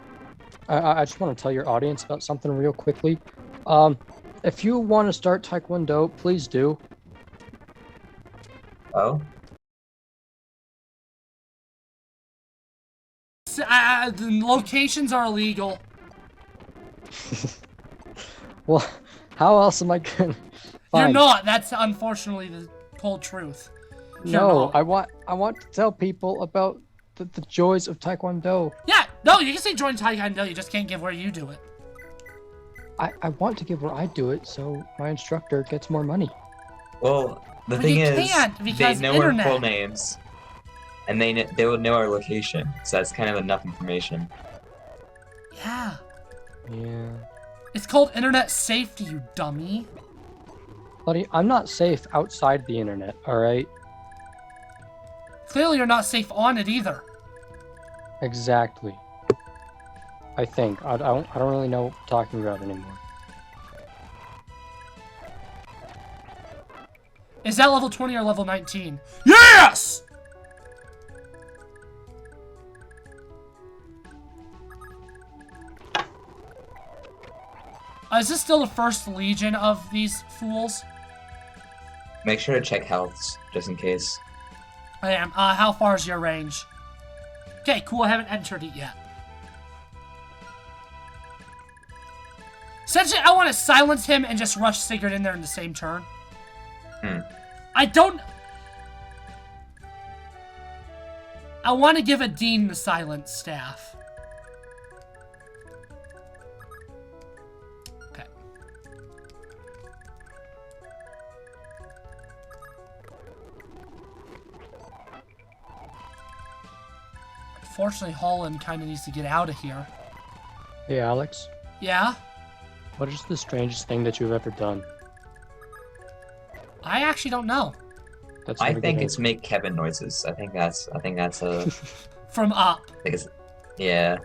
tell your audience about something real quickly. If you want to start Taekwondo, please do. Oh. The locations are illegal. Well, how else am I gonna You're find? not. That's unfortunately the cold truth. You're No, not. I want to tell people about the joys of Taekwondo. Yeah, no, you can say join Taekwondo, you just can't give where you do it. I want to give where I do it so my instructor gets more money. Well, the But thing you is, can't, they because know internet. our full names, and they would know our location, so that's kind of enough information. Yeah. Yeah. It's called internet safety, you dummy. Buddy, I'm not safe outside the internet, alright? Clearly you're not safe on it either. Exactly. I think. I don't really know what we're talking about anymore. Is that level 20 or level 19? Yes! Is this still the first legion of these fools? Make sure to check healths, just in case. I am. How far is your range? Okay, cool. I haven't entered it yet. Essentially, I want to silence him and just rush Sigurd in there in the same turn. I want to give a Dean the silent staff. Okay. Unfortunately, Holland kind of needs to get out of here. Hey, Alex. Yeah? What is the strangest thing that you've ever done? I actually don't know. That's I not a think good it's answer. make Kevin noises. I think that's a. From up. I think it's. Yeah.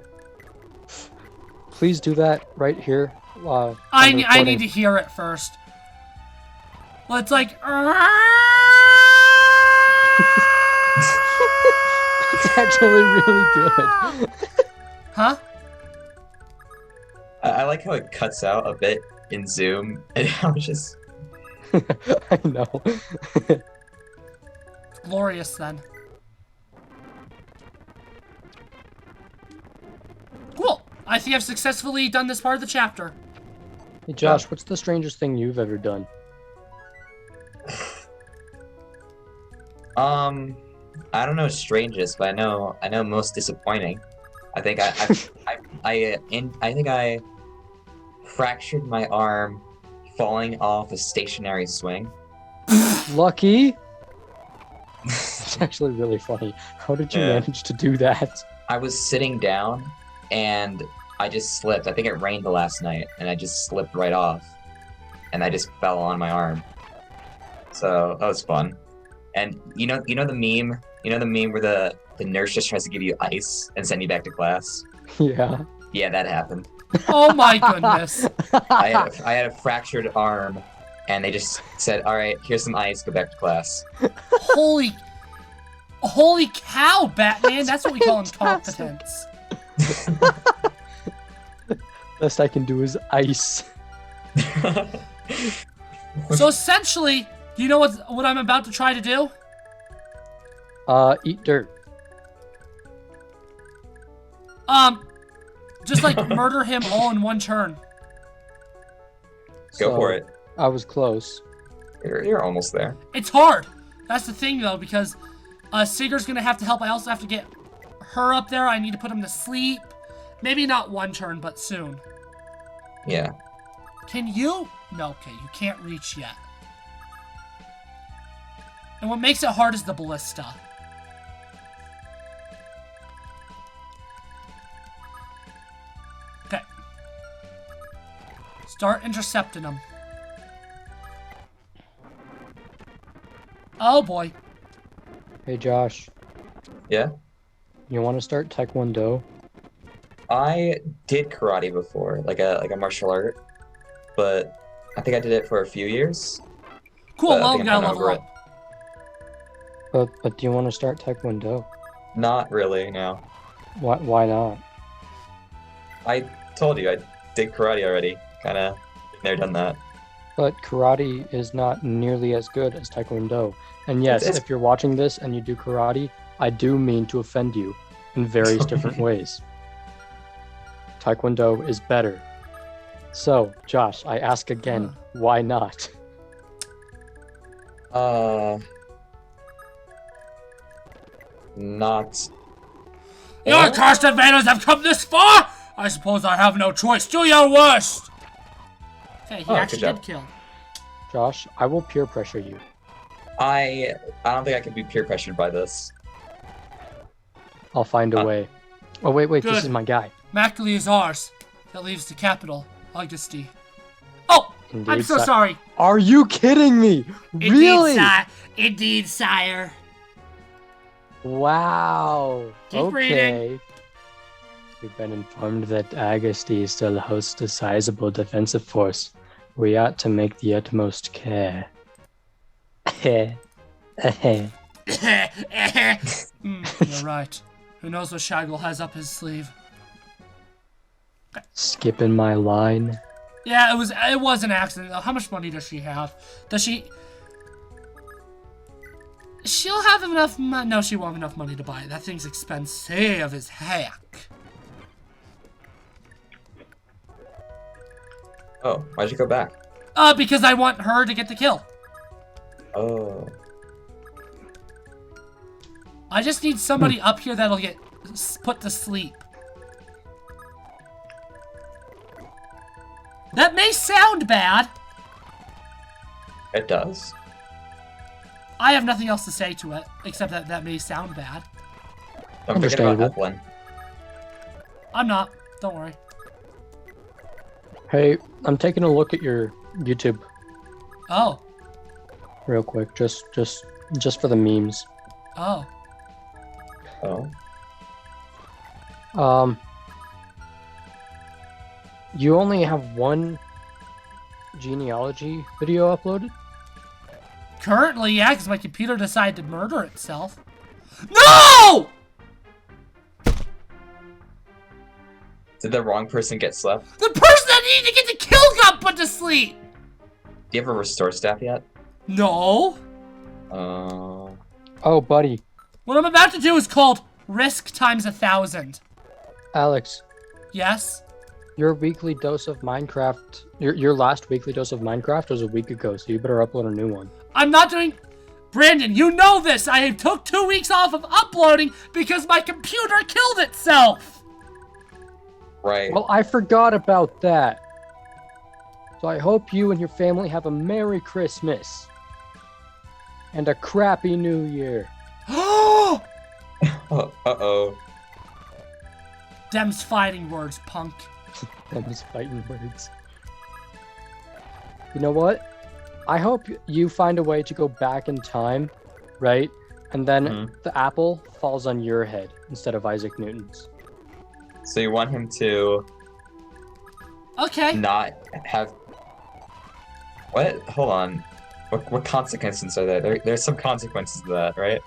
Please do that right here. I need to hear it first. Well, it's like. It's actually really good. Huh? I like how it cuts out a bit in Zoom, and how it's just. I know. Glorious then. Cool. I think I've successfully done this part of the chapter. Hey, Josh, what's the strangest thing you've ever done? I don't know strangest, but I know most disappointing. I think I think I fractured my arm falling off a stationary swing. Lucky? It's actually really funny. How did you Yeah. manage to do that? I was sitting down and I just slipped. I think it rained the last night and I just slipped right off. And I just fell on my arm. So that was fun. And you know the meme? You know the meme where the nurse just tries to give you ice and send you back to class? Yeah. Yeah, that happened. Oh my goodness. I had a fractured arm and they just said, all right, here's some ice, go back to class. Holy cow, Batman. That's what we call incompetence. Best I can do is ice. So essentially, do you know what I'm about to try to do? Eat dirt. Just like murder him all in one turn. Go for it. I was close. You're almost there. It's hard. That's the thing though, because Sigurd's gonna have to help. I also have to get her up there. I need to put him to sleep. Maybe not one turn, but soon. Yeah. Can you? No, okay, you can't reach yet. And what makes it hard is the ballista. Okay. Start intercepting them. Oh boy. Hey, Josh. Yeah? You want to start Taekwondo? I did karate before, like a martial art, but I think I did it for a few years. Cool, But I well, think we I'm gotta kinda level over up. But do you want to start Taekwondo? Not really, no. Why not? I told you I did karate already. Kinda been there, done that. But karate is not nearly as good as Taekwondo. And yes, It's- if you're watching this and you do karate, I do mean to offend you in various different ways. Taekwondo is better. So, Josh, I ask again, why not? Not. Your cursed invaders have come this far! I suppose I have no choice. Do your worst! Okay, he Oh, actually good job. did kill. Josh, I will peer pressure you. I don't think I can be peer pressured by this. I'll find a way. Oh, wait, Good. this is my guy. Mackley is ours. That leaves the capital, Augusty. Oh! I'm Indeed, so si- sorry. Are you kidding me? Really? Indeed, sire. Wow. Keep okay. reading. We've been informed that Agasti still hosts a sizable defensive force. We ought to make the utmost care. You're right. Who knows what Shaggle has up his sleeve? Skipping my line. Yeah, it was an accident. How much money does she have? Does she? She'll have enough money. No, she won't have enough money to buy it. That thing's expensive as heck. Oh, why'd you go back? Because I want her to get the kill. Oh. I just need somebody up here that'll get put to sleep. That may sound bad. It does. I have nothing else to say to it, except that may sound bad. Don't forget about Understandable. Evelyn. I'm not. Don't worry. Hey, I'm taking a look at your YouTube Oh. real quick, just for the memes. Oh. Oh. You only have one genealogy video uploaded? Currently, yeah, because my computer decided to murder itself. No! Did the wrong person get slept? The person that needed to get the kill got put to sleep! Do you have a restore staff yet? No. Oh, buddy, What I'm about to do is called risk times 1,000. Alex, Yes? your weekly dose of Minecraft, your last weekly dose of Minecraft was a week ago, so you better upload a new one. I'm not doing... Brandon, you know this! I took 2 weeks off of uploading because my computer killed itself! Right. Well, I forgot about that. So I hope you and your family have a Merry Christmas. And a crappy New Year. Oh! Uh-oh. Them's fighting words, punk. Them's fighting words. You know what? I hope you find a way to go back in time, right? And then the apple falls on your head instead of Isaac Newton's. So you want him to Okay. not have... What? Hold on. What consequences are there? There's some consequences to that, right?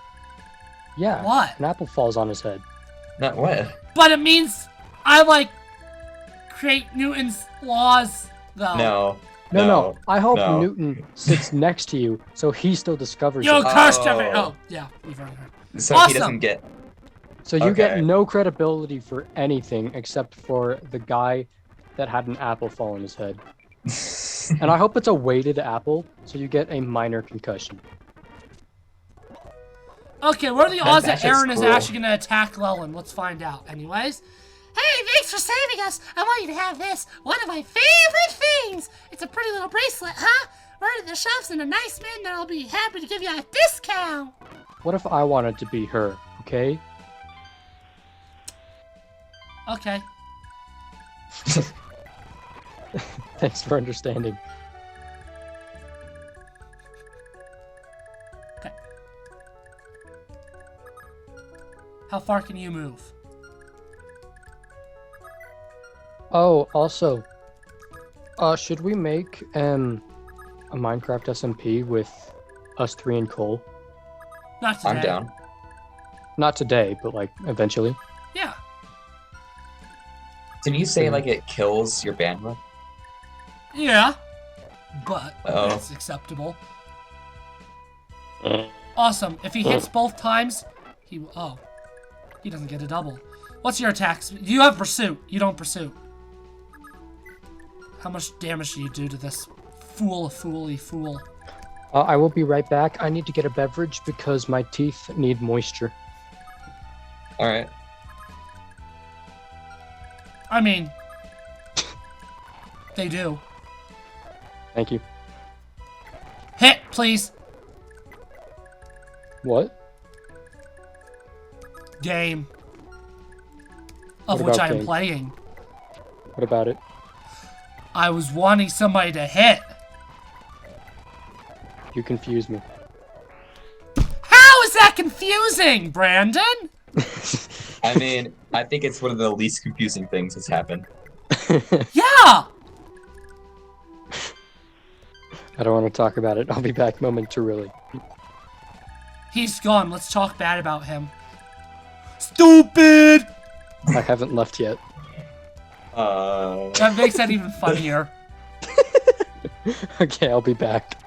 Yeah. What? An apple falls on his head. Not what? But it means I, like, create Newton's laws, though. No. No. I hope no. Newton sits next to you so he still discovers Yo, it. cursed Oh. every... Oh, yeah. We've heard her. So Awesome. he doesn't get... So you get Okay. no credibility for anything except for the guy that had an apple fall on his head. And I hope it's a weighted apple, so you get a minor concussion. Okay, what are the odds that That's just Aaron is cruel. actually going to attack Llewellyn? Let's find out. Anyways. Hey, thanks for saving us. I want you to have this. One of my favorite things. It's a pretty little bracelet, huh? Right at the shops and a nice man that'll be happy to give you a discount. What if I wanted to be her, okay? Okay. Thanks for understanding. Okay. How far can you move? Oh, also, should we make a Minecraft SMP with us three and Cole? Not today. I'm down. Not today, but like eventually. Yeah. Didn't you say, like, it kills your bandwidth? Yeah. But Uh-oh. that's acceptable. Awesome. If he hits both times, he doesn't get a double. What's your attacks? You have pursuit. You don't pursue. How much damage do you do to this fool? I will be right back. I need to get a beverage because my teeth need moisture. Alright. I mean, they do. Thank you. Hit, please. What? Game. Of What which about I am game? playing. What about it? I was wanting somebody to hit. You confuse me. How is that confusing, Brandon? I mean, I think it's one of the least confusing things that's happened. Yeah. I don't want to talk about it. I'll be back momentarily. He's gone. Let's talk bad about him. Stupid! I haven't left yet. That makes that even funnier. Okay, I'll be back.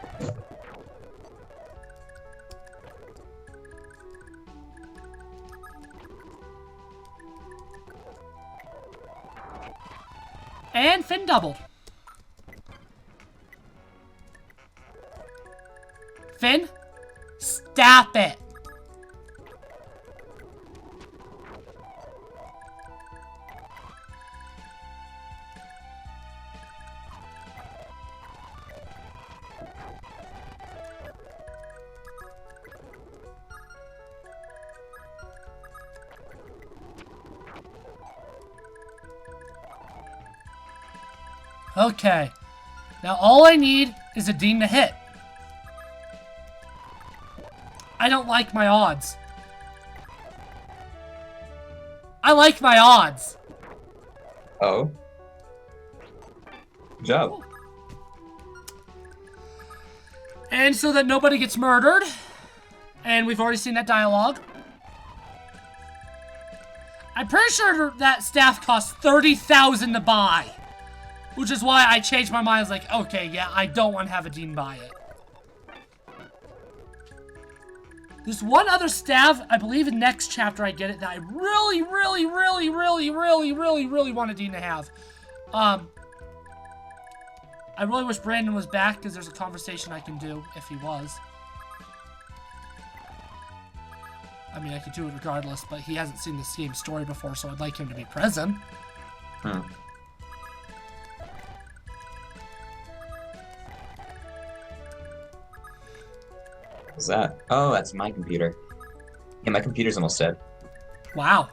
And Finn doubled. Finn, stop it. Okay. Now all I need is a Dean to hit. I don't like my odds. I like my odds. Oh. Good job. And so that nobody gets murdered. And we've already seen that dialogue. I'm pretty sure that staff costs 30,000 to buy. Which is why I changed my mind. I was like, okay, yeah, I don't want to have a Dean buy it. There's one other staff, I believe in next chapter I get it, that I really want a Dean to have. I really wish Brandon was back, because there's a conversation I can do if he was. I mean, I could do it regardless, but he hasn't seen this game's story before, so I'd like him to be present. What's that? Oh, that's my computer. Yeah, my computer's almost dead. Wow.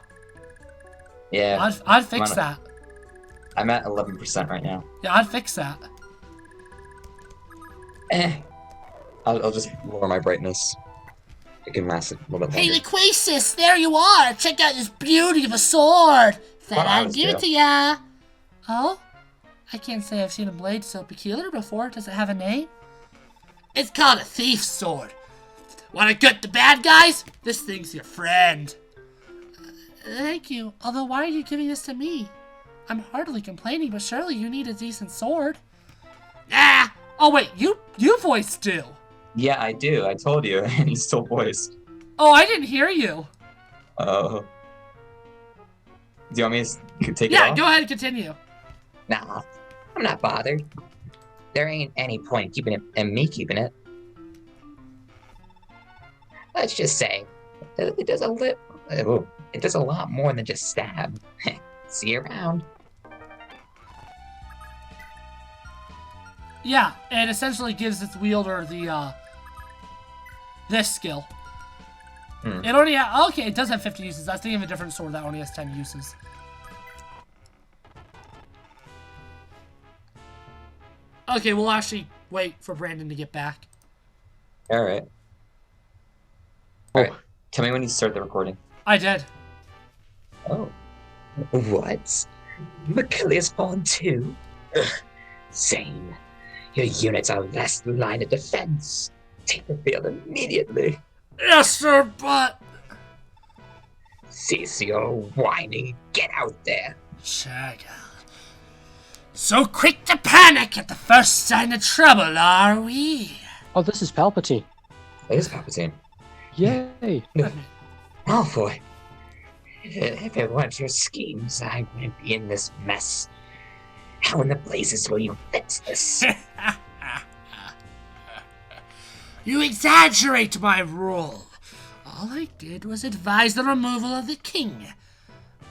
Yeah. I'd fix that. I'm at 11% right now. Yeah, I'd fix that. I'll just lower my brightness. It can last a little bit longer. Hey, Laquasis, there you are. Check out this beauty of a sword. Thought I'd give it to ya. Oh? I can't say I've seen a blade so peculiar before. Does it have a name? It's called a thief's sword. Want to gut the bad guys? This thing's your friend. Thank you. Although, why are you giving this to me? I'm hardly complaining, but surely you need a decent sword. Nah. Oh, wait, you voiced do. Yeah, I do. I told you, and he's still voiced. Oh, I didn't hear you. Oh. Do you want me to take it Yeah, off? go ahead and continue. Nah, I'm not bothered. There ain't any point in keeping it and me keeping it. Let's just say it does it does a lot more than just stab. See you around. Yeah, it essentially gives its wielder the, this skill. It only okay, it does have 50 uses. I was thinking of a different sword that only has 10 uses. Okay, we'll actually wait for Brandon to get back. Alright. Alright, tell me when you start the recording. I did. Oh. What? Achilles Pawn 2? Ugh. Zane. Your units are last line of defense. Take the field immediately. Yes, sir, but... Cease your whining. Get out there. Shaggy. So quick to panic at the first sign of trouble, are we? Oh, this is Palpatine. It is Palpatine. Yay! Malfoy. If it weren't your schemes, I wouldn't be in this mess. How in the blazes will you fix this? You exaggerate my role. All I did was advise the removal of the king.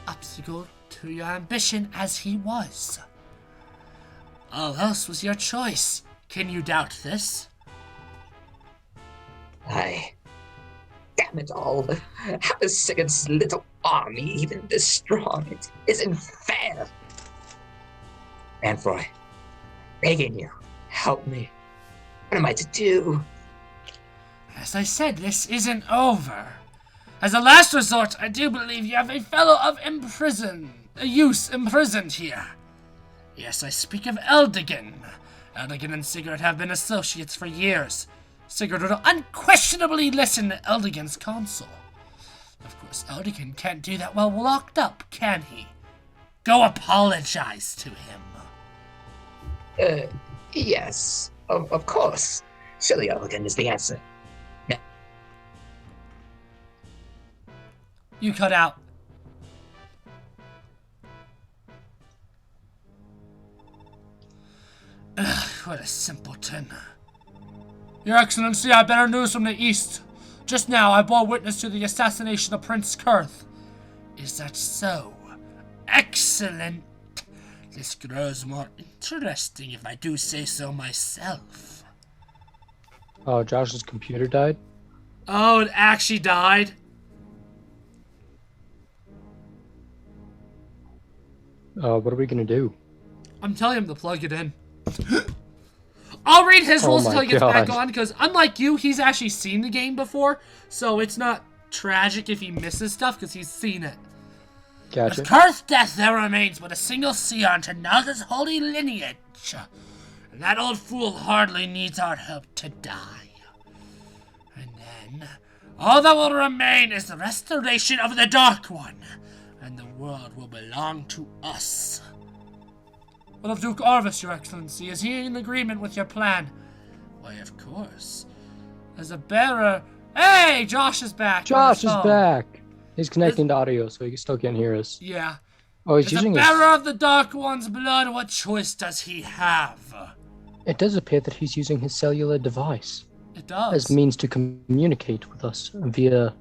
Obstacle to your ambition as he was. All else was your choice. Can you doubt this? Damn it all. How is Sigurd's little army even this strong? It isn't fair. Manfroy, begging you, help me. What am I to do? As I said, this isn't over. As a last resort, I do believe you have a fellow of use imprisoned here. Yes, I speak of Eldigan. Eldigan and Sigurd have been associates for years. Sigurd would unquestionably listen to Eldigan's counsel. Of course, Eldigan can't do that while locked up, can he? Go apologize to him. Yes, of course. Silly elegant is the answer. You cut out. Ugh, what a simpleton. Your Excellency, I better news from the east. Just now, I bore witness to the assassination of Prince Kurth. Is that so? Excellent. This grows more interesting if I do say so myself. Oh, Josh's computer died? Oh, it actually died? What are we gonna do? I'm telling him to plug it in. I'll read his rules until he gets back on, because unlike you, he's actually seen the game before, so it's not tragic if he misses stuff, because he's seen it. Gotcha. With Kurth's death, there remains but a single scion to Naga's holy lineage. And that old fool hardly needs our help to die. And then, all that will remain is the restoration of the Dark One, and the world will belong to us. What of Duke Arvis, Your Excellency? Is he in agreement with your plan? Why, of course. As a bearer... Hey, Josh is back. Josh is back. He's connecting to audio, so he still can't hear us. Yeah. Oh, he's As using a his... bearer of the Dark One's blood, what choice does he have? It does appear that he's using his cellular device It does. as means to communicate with us via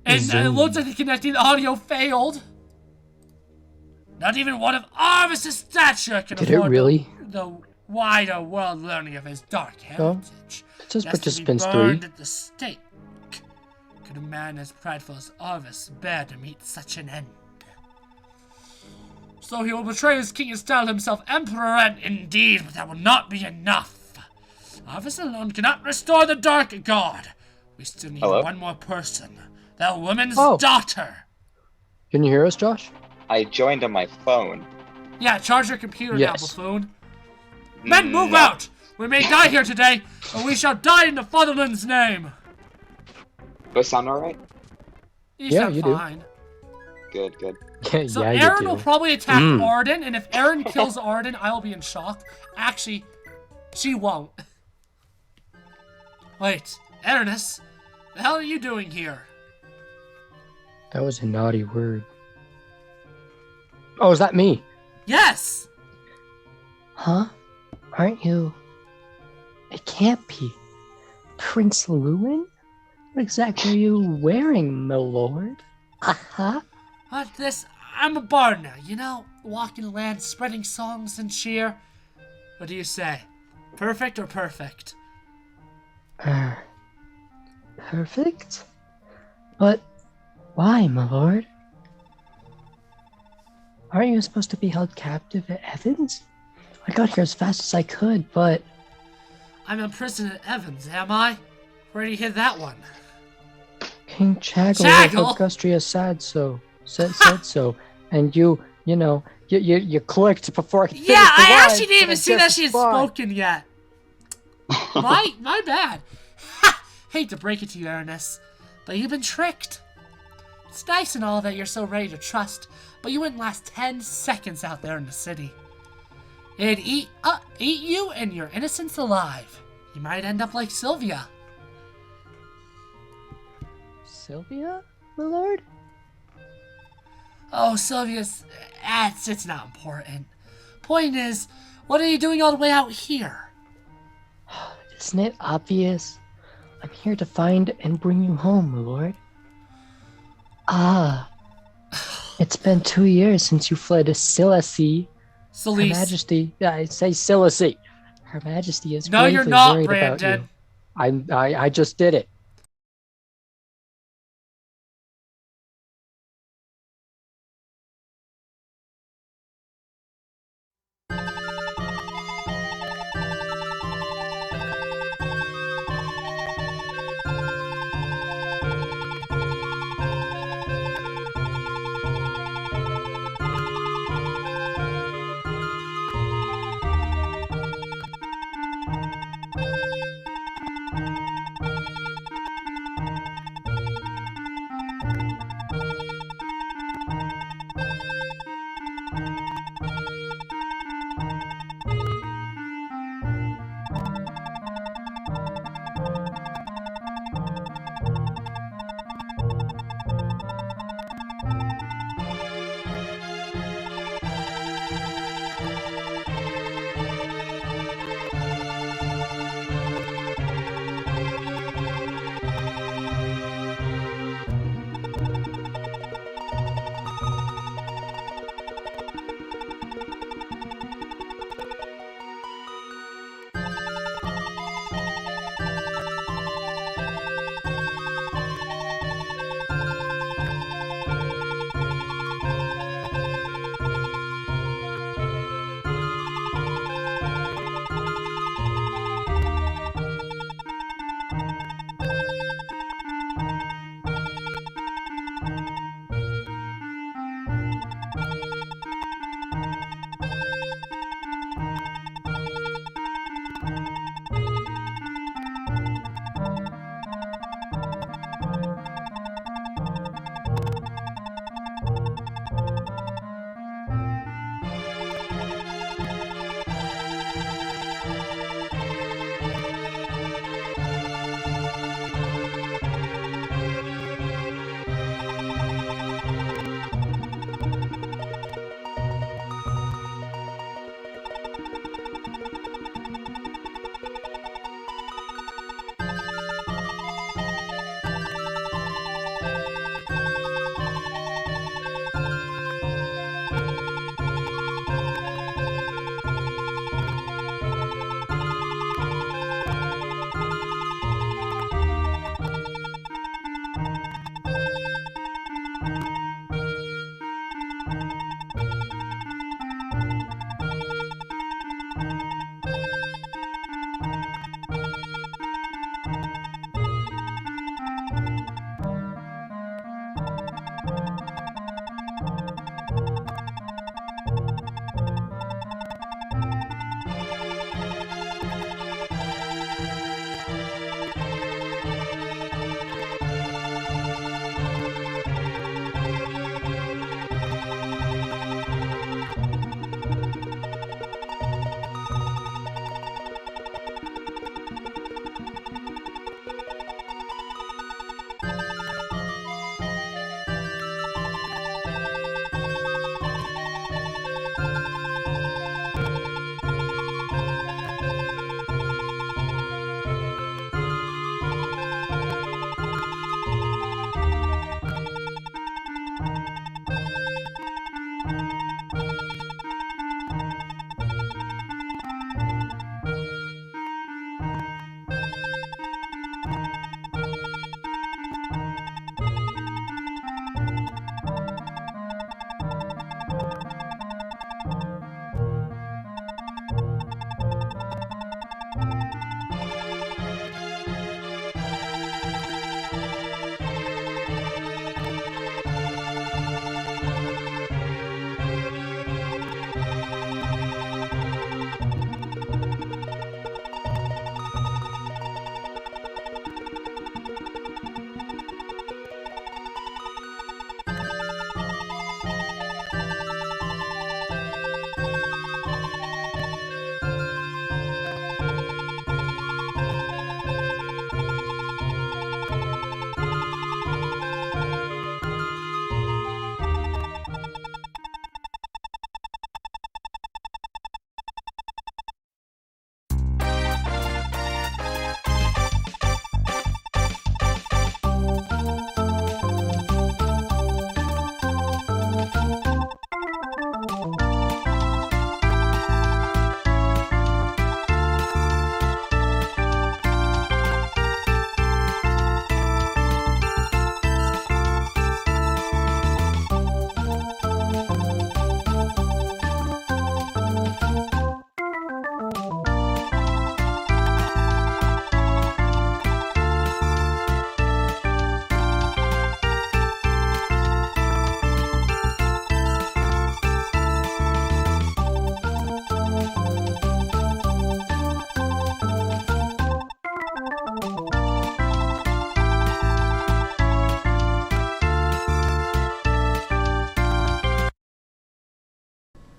And Zoom. it looks like the connecting audio failed. Not even one of Arvis's stature can Did it afford really? the wider world learning of his dark heritage. It says He has to be participants 3. burned at the stake. Could a man as prideful as Arvis bear to meet such an end? So he will betray his king and style himself emperor and... Indeed, but that will not be enough. Arvis alone cannot restore the Dark God. We still need one more person. That woman's daughter. Can you hear us, Josh? I joined on my phone. Yeah, charge your computer now, buffoon. Mm, Men, move out! We may die here today, but we shall die in the fatherland's name. Do I sound alright? You Yeah, sound you do. fine. Good, good. So yeah, you Aaron do. will probably attack Arden, and if Aaron kills Arden, I will be in shock. Actually, she won't. Wait, Ernest, the hell are you doing here? That was a naughty word. Oh, is that me? Yes! Huh? Aren't you? It can't be. Prince Lewin? What exactly are you wearing, my lord? Uh-huh. I'm a bard now, you know? Walking the land, spreading songs and cheer. What do you say? Perfect or perfect? Perfect? But why, my lord? Aren't you supposed to be held captive at Evans? I got here as fast as I could, but... I'm imprisoned at Evans, am I? Where did you hit that one? King Chaggle of Augustria said so. Said so. And you clicked before I could finish the I line, actually didn't even see that she had spoken yet. My bad. Hate to break it to you, Ernest, but you've been tricked. It's nice and all that you're so ready to trust, but you wouldn't last 10 seconds out there in the city. It'd eat you and your innocence alive. You might end up like Sylvia. Sylvia, my lord? Oh, Sylvia's... It's not important. Point is, what are you doing all the way out here? Isn't it obvious? I'm here to find and bring you home, my lord. Ah. It's been 2 years since you fled to Silacy. Her Majesty... I say Silacy. Her Majesty is No, you're gravely not, worried Brandon. about you. I just did it.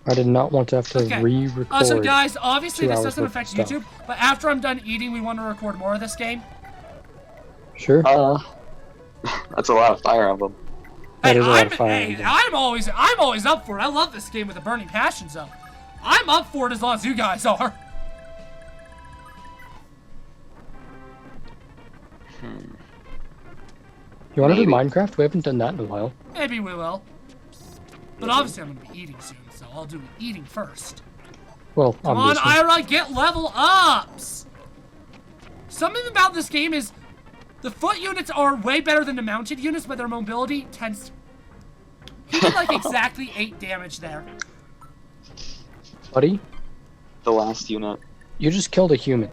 I did not want to have to Okay. re-record. So guys, obviously 2 this hours doesn't worth affect of stuff. YouTube, but after I'm done eating, we want to record more of this game. Sure. That's a lot of Fire Emblem. That is a lot of I'm, Fire hey, Emblem. I'm always up for it. I love this game with a burning passion, so I'm up for it as long as you guys are. You want to do Maybe. Minecraft? We haven't done that in a while. Maybe we will. But obviously I'm gonna be eating soon, so I'll do eating first. Well, Come on, obviously. Ira, get level ups! Something about this game is the foot units are way better than the mounted units, but their mobility tends. He did like exactly 8 damage there. Buddy, The last unit. you just killed a human.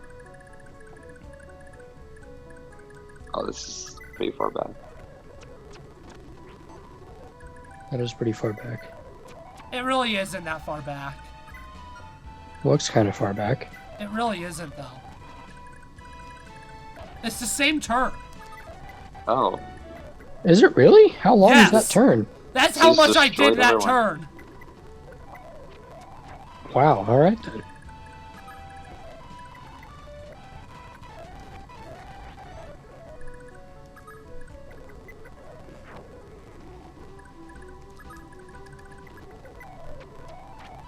Oh, this is pretty far back. That is pretty far back. It really isn't that far back. Looks kind of far back. It really isn't though. It's the same turn. Oh, Is it really? How long Yes. is that turn? That's how He's much I destroyed did that everyone. turn. Wow, alright then.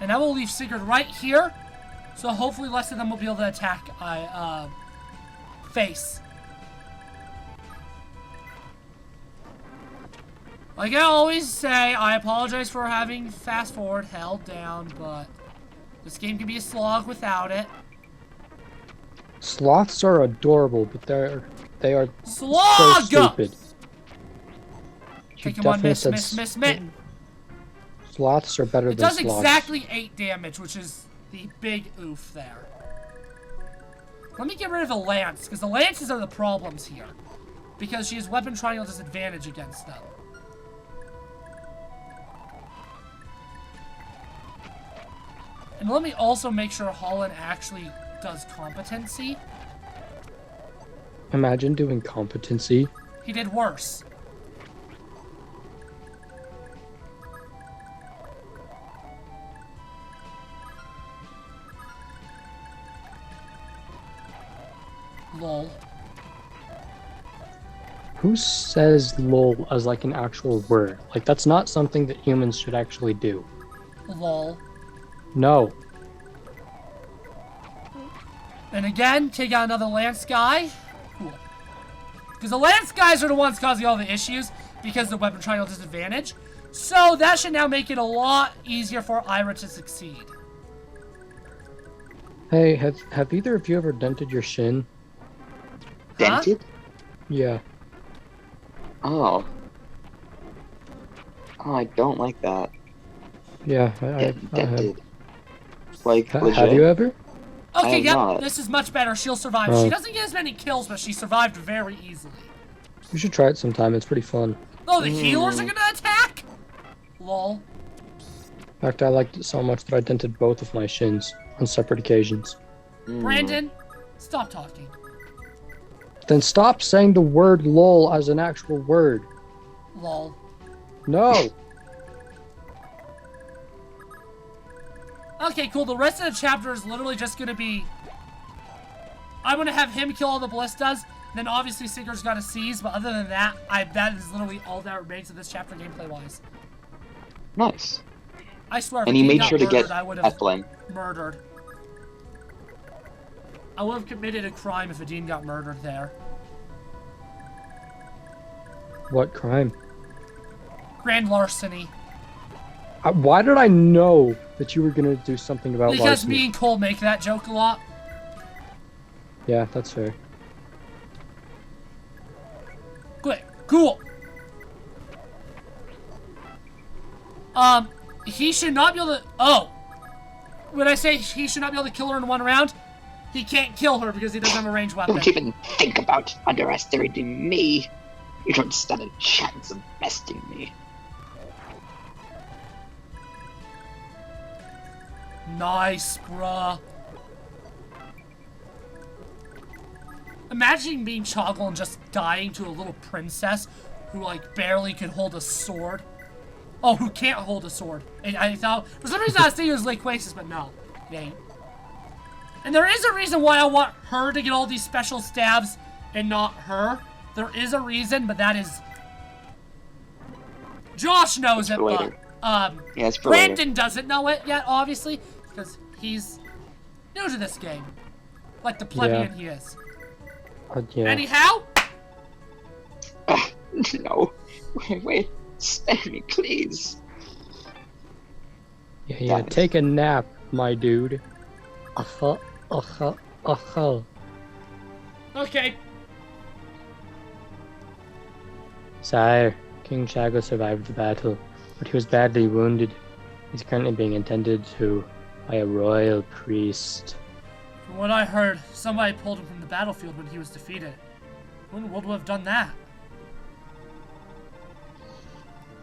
And I will leave Sigurd right here. So hopefully less of them will be able to attack face. Like I always say, I apologize for having fast forward held down, but this game can be a slog without it. Sloths are adorable, but they are Slog! so stupid. Okay, You come on, definitely miss, said miss, miss, miss. Sloths are better It than does sloths. exactly 8 damage, which is the big oof there. Let me get rid of the lance, because the lances are the problems here. Because she has weapon triangle disadvantage against them. And let me also make sure Holland actually does competency. Imagine doing competency. He did worse. Lol. Who says lol as like an actual word? Like, that's not something that humans should actually do. Lol. No. And again, take out another lance guy. Cool. Because the lance guys are the ones causing all the issues because of the weapon triangle disadvantage. So that should now make it a lot easier for Ira to succeed. Hey, have either of you ever dented your shin? Dented? Yeah. Oh. Oh, I don't like that. Yeah, I have. Dented. Like, Have legit? you ever? Okay, have yep, not. this is much better. She'll survive. Oh. She doesn't get as many kills, but she survived very easily. You should try it sometime. It's pretty fun. Oh, the healers are gonna attack? Lol. In fact, I liked it so much that I dented both of my shins on separate occasions. Brandon, stop talking. Then stop saying the word lol as an actual word. Lol. No. Okay, cool. The rest of the chapter is literally just gonna be... I'm gonna have him kill all the ballistas, then obviously Sigurd's gotta seize, but other than that, that is literally all that remains of this chapter gameplay-wise. Nice. I swear, if And he Dean made got sure to murdered, get I would have Ethlin. murdered. I would have committed a crime if Adine got murdered there. What crime? Grand larceny. Why did I know that you were gonna do something about Because larceny? me and Cole make that joke a lot. Yeah, that's fair. Good. Cool. He should not be able to... Oh. When I say he should not be able to kill her in one round, he can't kill her because he doesn't have a ranged weapon. Don't even think about underestimating me. You don't stand a chance of besting me. Nice, bruh. Imagine being Choggle and just dying to a little princess who, like, barely could hold a sword. Oh, who can't hold a sword. And I thought, for some reason I was thinking it was Laquasis, but no. It ain't. And there is a reason why I want her to get all these special stabs and not her. There is a reason, but that is... Josh knows it, but... Yeah, it's for Brandon doesn't know it yet, obviously, because he's new to this game. Like the plebeian he is. Yeah. Anyhow? No. Wait. Spare me, please. Yeah, take a nap, my dude. Okay. Sire, King Chago survived the battle, but he was badly wounded. He's currently being attended to by a royal priest. From what I heard, somebody pulled him from the battlefield when he was defeated. Who in the world would have done that?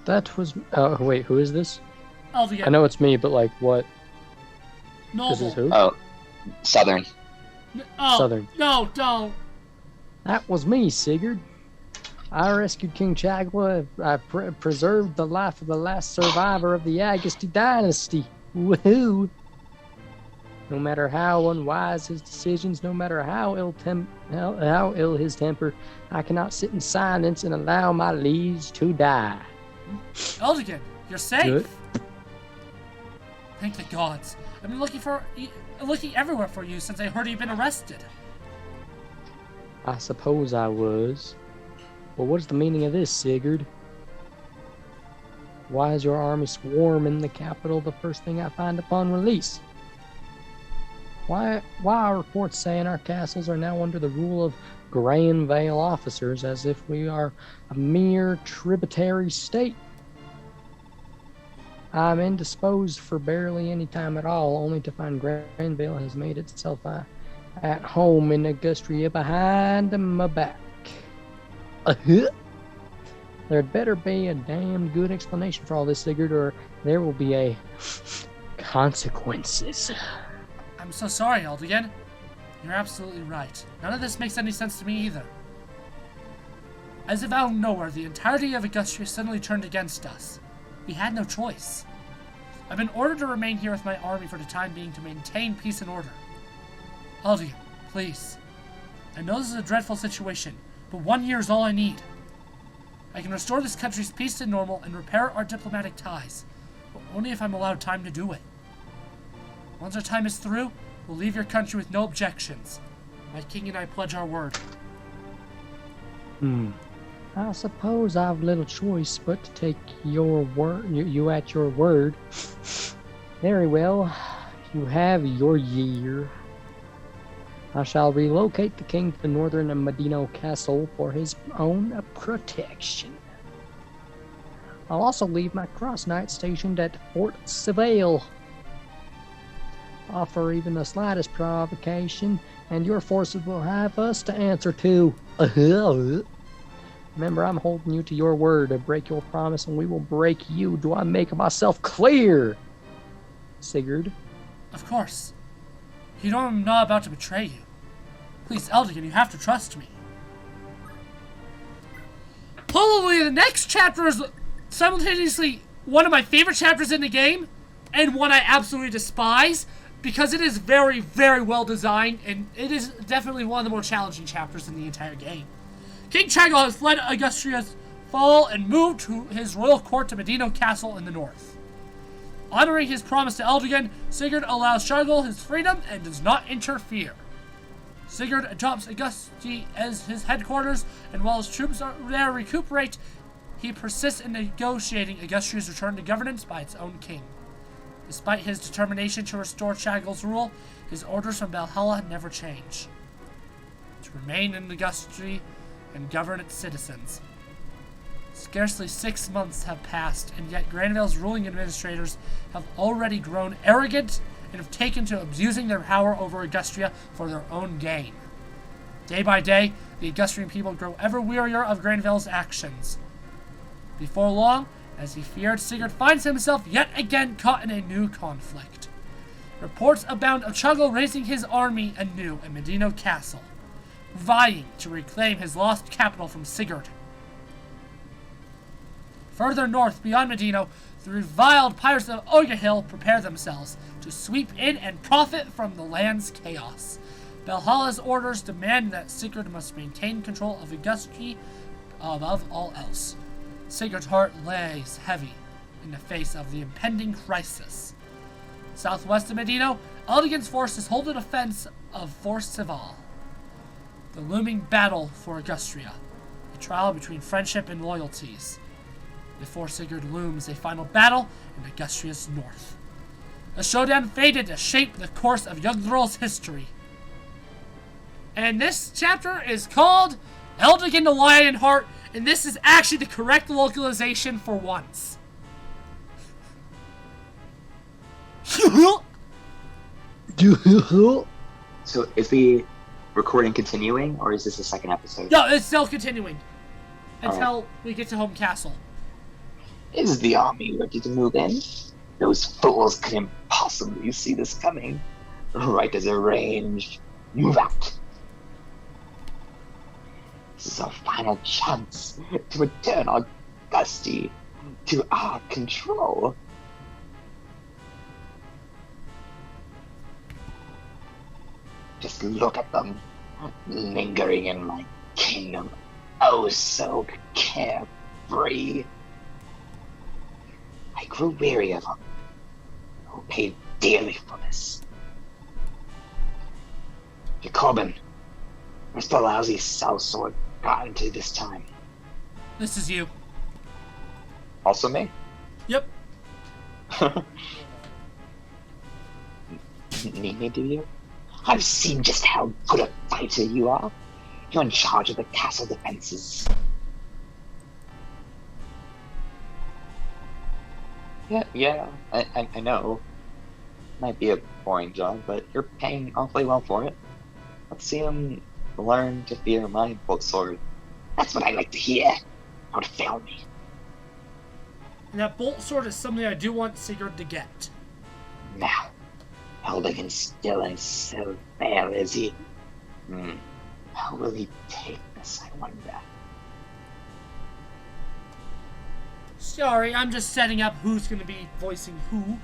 That was... wait, who is this? Eldian. I know it's me, but like, what? Noble. This is who? Oh, Southern. Oh, Southern. No, don't. That was me, Sigurd. I rescued King Chagwa. I preserved the life of the last survivor of the Agasti dynasty. Woohoo! No matter how unwise his decisions, no matter how ill his temper, I cannot sit in silence and allow my liege to die. Eldigan, you're safe. Good. Thank the gods. I've been looking everywhere for you since I heard you've been arrested. I suppose I was. Well, what's the meaning of this, Sigurd? Why is your army swarming the capital the first thing I find upon release? Why are reports saying our castles are now under the rule of Graham Vale officers as if we are a mere tributary state? I'm indisposed for barely any time at all, only to find Granville has made itself at home in Augustria behind my back. There'd better be a damn good explanation for all this, Sigurd, or there will be consequences. I'm so sorry, Eldigan. You're absolutely right. None of this makes any sense to me either. As if out of nowhere, the entirety of Augustria suddenly turned against us. We had no choice. I've been ordered to remain here with my army for the time being to maintain peace and order. Eldigan, please. I know this is a dreadful situation, but 1 year is all I need. I can restore this country's peace to normal and repair our diplomatic ties, but only if I'm allowed time to do it. Once our time is through, we'll leave your country with no objections. My king and I pledge our word. I suppose I've little choice but to take your word, you at your word. Very well, you have your year. I shall relocate the king to the northern Medino castle for his own protection. I'll also leave my cross knights stationed at Fort Seville. Offer even the slightest provocation, and your forces will have us to answer to. Remember, I'm holding you to your word. To break your promise, and we will break you. Do I make myself clear, Sigurd? Of course. You know I'm not about to betray you. Please, Eldigan, you have to trust me. Probably the next chapter is simultaneously one of my favorite chapters in the game, and one I absolutely despise, because it is very, very well designed, and it is definitely one of the more challenging chapters in the entire game. King Chagall has fled Augustria's fall and moved to his royal court to Medino Castle in the north. Honoring his promise to Eldigan, Sigurd allows Chagall his freedom and does not interfere. Sigurd adopts Augusti as his headquarters, and while his troops are there recuperate, he persists in negotiating Augustria's return to governance by its own king. Despite his determination to restore Chagall's rule, his orders from Valhalla never change. To remain in Augustria and govern its citizens. Scarcely 6 months have passed, and yet Granville's ruling administrators have already grown arrogant and have taken to abusing their power over Augustria for their own gain. Day by day, the Augustrian people grow ever wearier of Granville's actions. Before long, as he feared, Sigurd finds himself yet again caught in a new conflict. Reports abound of Chagall raising his army anew in Medino Castle, vying to reclaim his lost capital from Sigurd. Further north, beyond Medino, the reviled pirates of Ogahill prepare themselves to sweep in and profit from the land's chaos. Valhalla's orders demand that Sigurd must maintain control of Augustria above all else. Sigurd's heart lays heavy in the face of the impending crisis. Southwest of Medino, Eldigan's forces hold a defense of Fort Seville. The looming battle for Augustria, a trial between friendship and loyalties. Before Sigurd looms a final battle in Augustria's north. A showdown fated to shape the course of Yggdrasil's history. And this chapter is called Eldigan the Lionheart, and this is actually the correct localization for once. So is the recording continuing, or is this the second episode? No, it's still continuing. Until we get to Home Castle. Is the army ready to move in? Those fools couldn't possibly see this coming. Right as arranged. Move out. This is our final chance to return Augusti to our control. Just look at them, lingering in my kingdom, oh so carefree. I grew weary of them, who paid dearly for this. Jacobin, where's the lousy sellsword gotten to this time? This is you. Also me? Yep. Need me, do you? I've seen just how good a fighter you are. You're in charge of the castle defenses. Yeah, I know. Might be a boring job, but you're paying awfully well for it. Let's see him learn to fear my bolt sword. That's what I like to hear. Don't fail me. And that bolt sword is something I do want Sigurd to get. Now, Hildeggen still and so fair, is he? How will he take this, I wonder? Sorry, I'm just setting up who's going to be voicing who.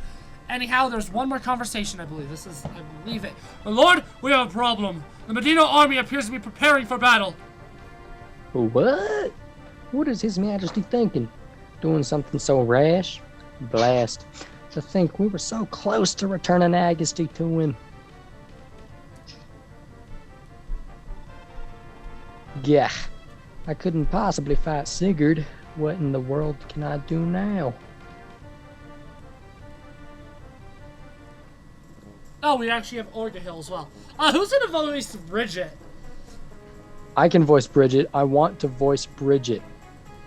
Anyhow, there's one more conversation, I believe. I believe it. My lord, we have a problem. The Medina army appears to be preparing for battle. What? What is His Majesty thinking? Doing something so rash? Blast. To think we were so close to returning Agassi to him. Yeah, I couldn't possibly fight Sigurd. What in the world can I do now? Oh, we actually have Orgahil as well. Who's going to voice Bridget? I can voice Bridget. I want to voice Bridget.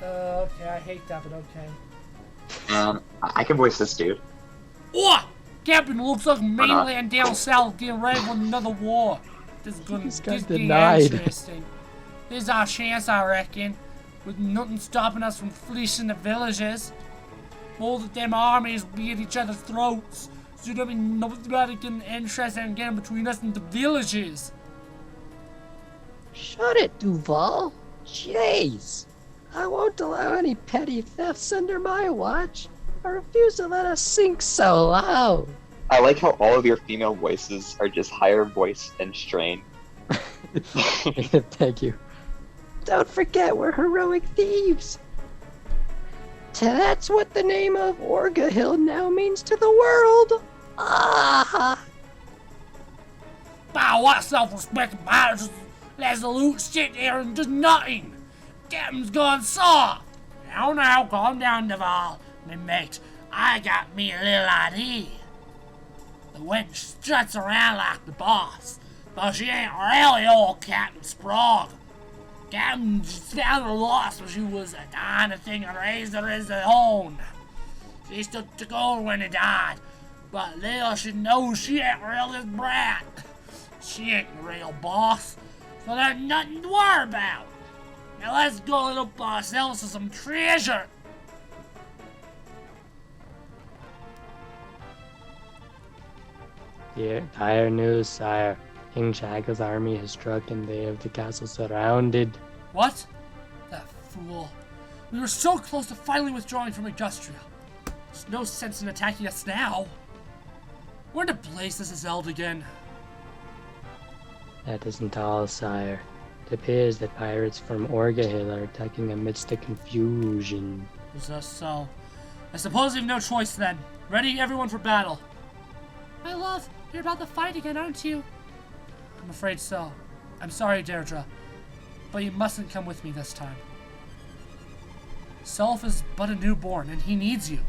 Okay, I hate that, but okay. I can voice this dude. Oh! Captain looks like mainland down south getting ready for another war. This is going to be interesting. This is our chance, I reckon. With nothing stopping us from fleecing the villages. All of them armies will be at each other's throats. So there'll be nobody getting interested in getting between us and the villages. Shut it, Duval. Jeez. I won't allow any petty thefts under my watch. I refuse to let us sink so low. I like how all of your female voices are just higher voice and strain. Thank you. Don't forget we're heroic thieves. That's what the name of Orgahil now means to the world. Ah! Wow, what self-respect matters. There's a loot shit there and just nothing. Captain's gone soft. Now, calm down, Duval. Me mate, I got me a little idea. The wench struts around like the boss, but she ain't really old Captain Sprague. Captain found her lost when she was a kind of thing and raised her as her own. She still took over when he died, but little she knows she ain't real his brat. She ain't the real boss, so there's nothing to worry about. Now let's go look for ourselves for some treasure. Dire news, sire. King Shagga's army has struck and they have the castle surrounded. What? That fool. We were so close to finally withdrawing from Augustria. There's no sense in attacking us now. Where in the blazes is Eldigan? That isn't all, sire. It appears that pirates from Orgahil are attacking amidst the confusion. Is that so? I suppose we've no choice then. Ready, everyone, for battle. My love, you're about to fight again, aren't you? I'm afraid so. I'm sorry, Deirdre, but you mustn't come with me this time. Self is but a newborn, and he needs you.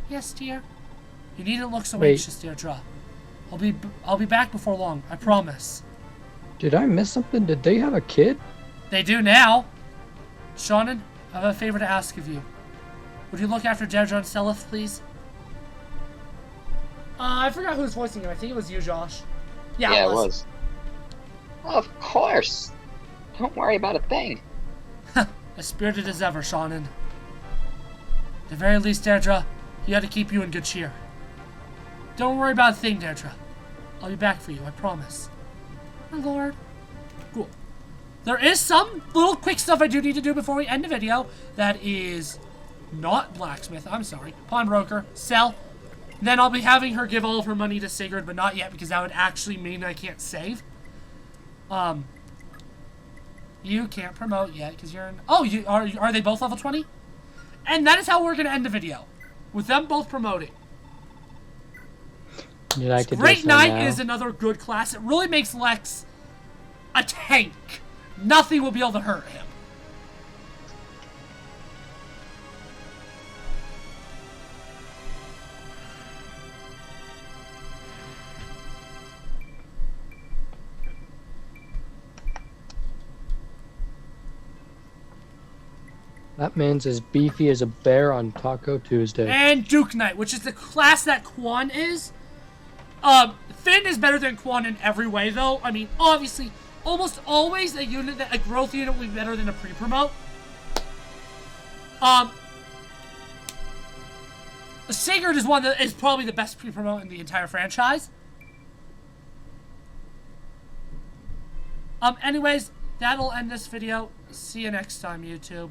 Yes, dear. You needn't look so anxious, Deirdre. I'll be back before long, I promise. Did I miss something? Did they have a kid? They do now. Shannon, I have a favor to ask of you. Would you look after Deirdre and Selith, please? I forgot who was voicing him. I think it was you, Josh. Yeah, it was. Of course. Don't worry about a thing. As spirited as ever, Shannon. At the very least, Deirdre, he had to keep you in good cheer. Don't worry about a thing, Deirdre. I'll be back for you, I promise. My lord. Cool. There is some little quick stuff I do need to do before we end the video. That is not blacksmith. I'm sorry. Pawnbroker. Sell. Then I'll be having her give all of her money to Sigurd, but not yet because that would actually mean I can't save. You can't promote yet because you're in... Oh, are they both level 20? And that is how we're going to end the video. With them both promoting. Great Knight is another good class. It really makes Lex a tank. Nothing will be able to hurt him. That man's as beefy as a bear on Taco Tuesday. And Duke Knight, which is the class that Quan is. Finn is better than Quan in every way, though. I mean, obviously, almost always a growth unit will be better than a pre-promote. Sigurd is probably the best pre-promote in the entire franchise. Anyways, that'll end this video. See you next time, YouTube.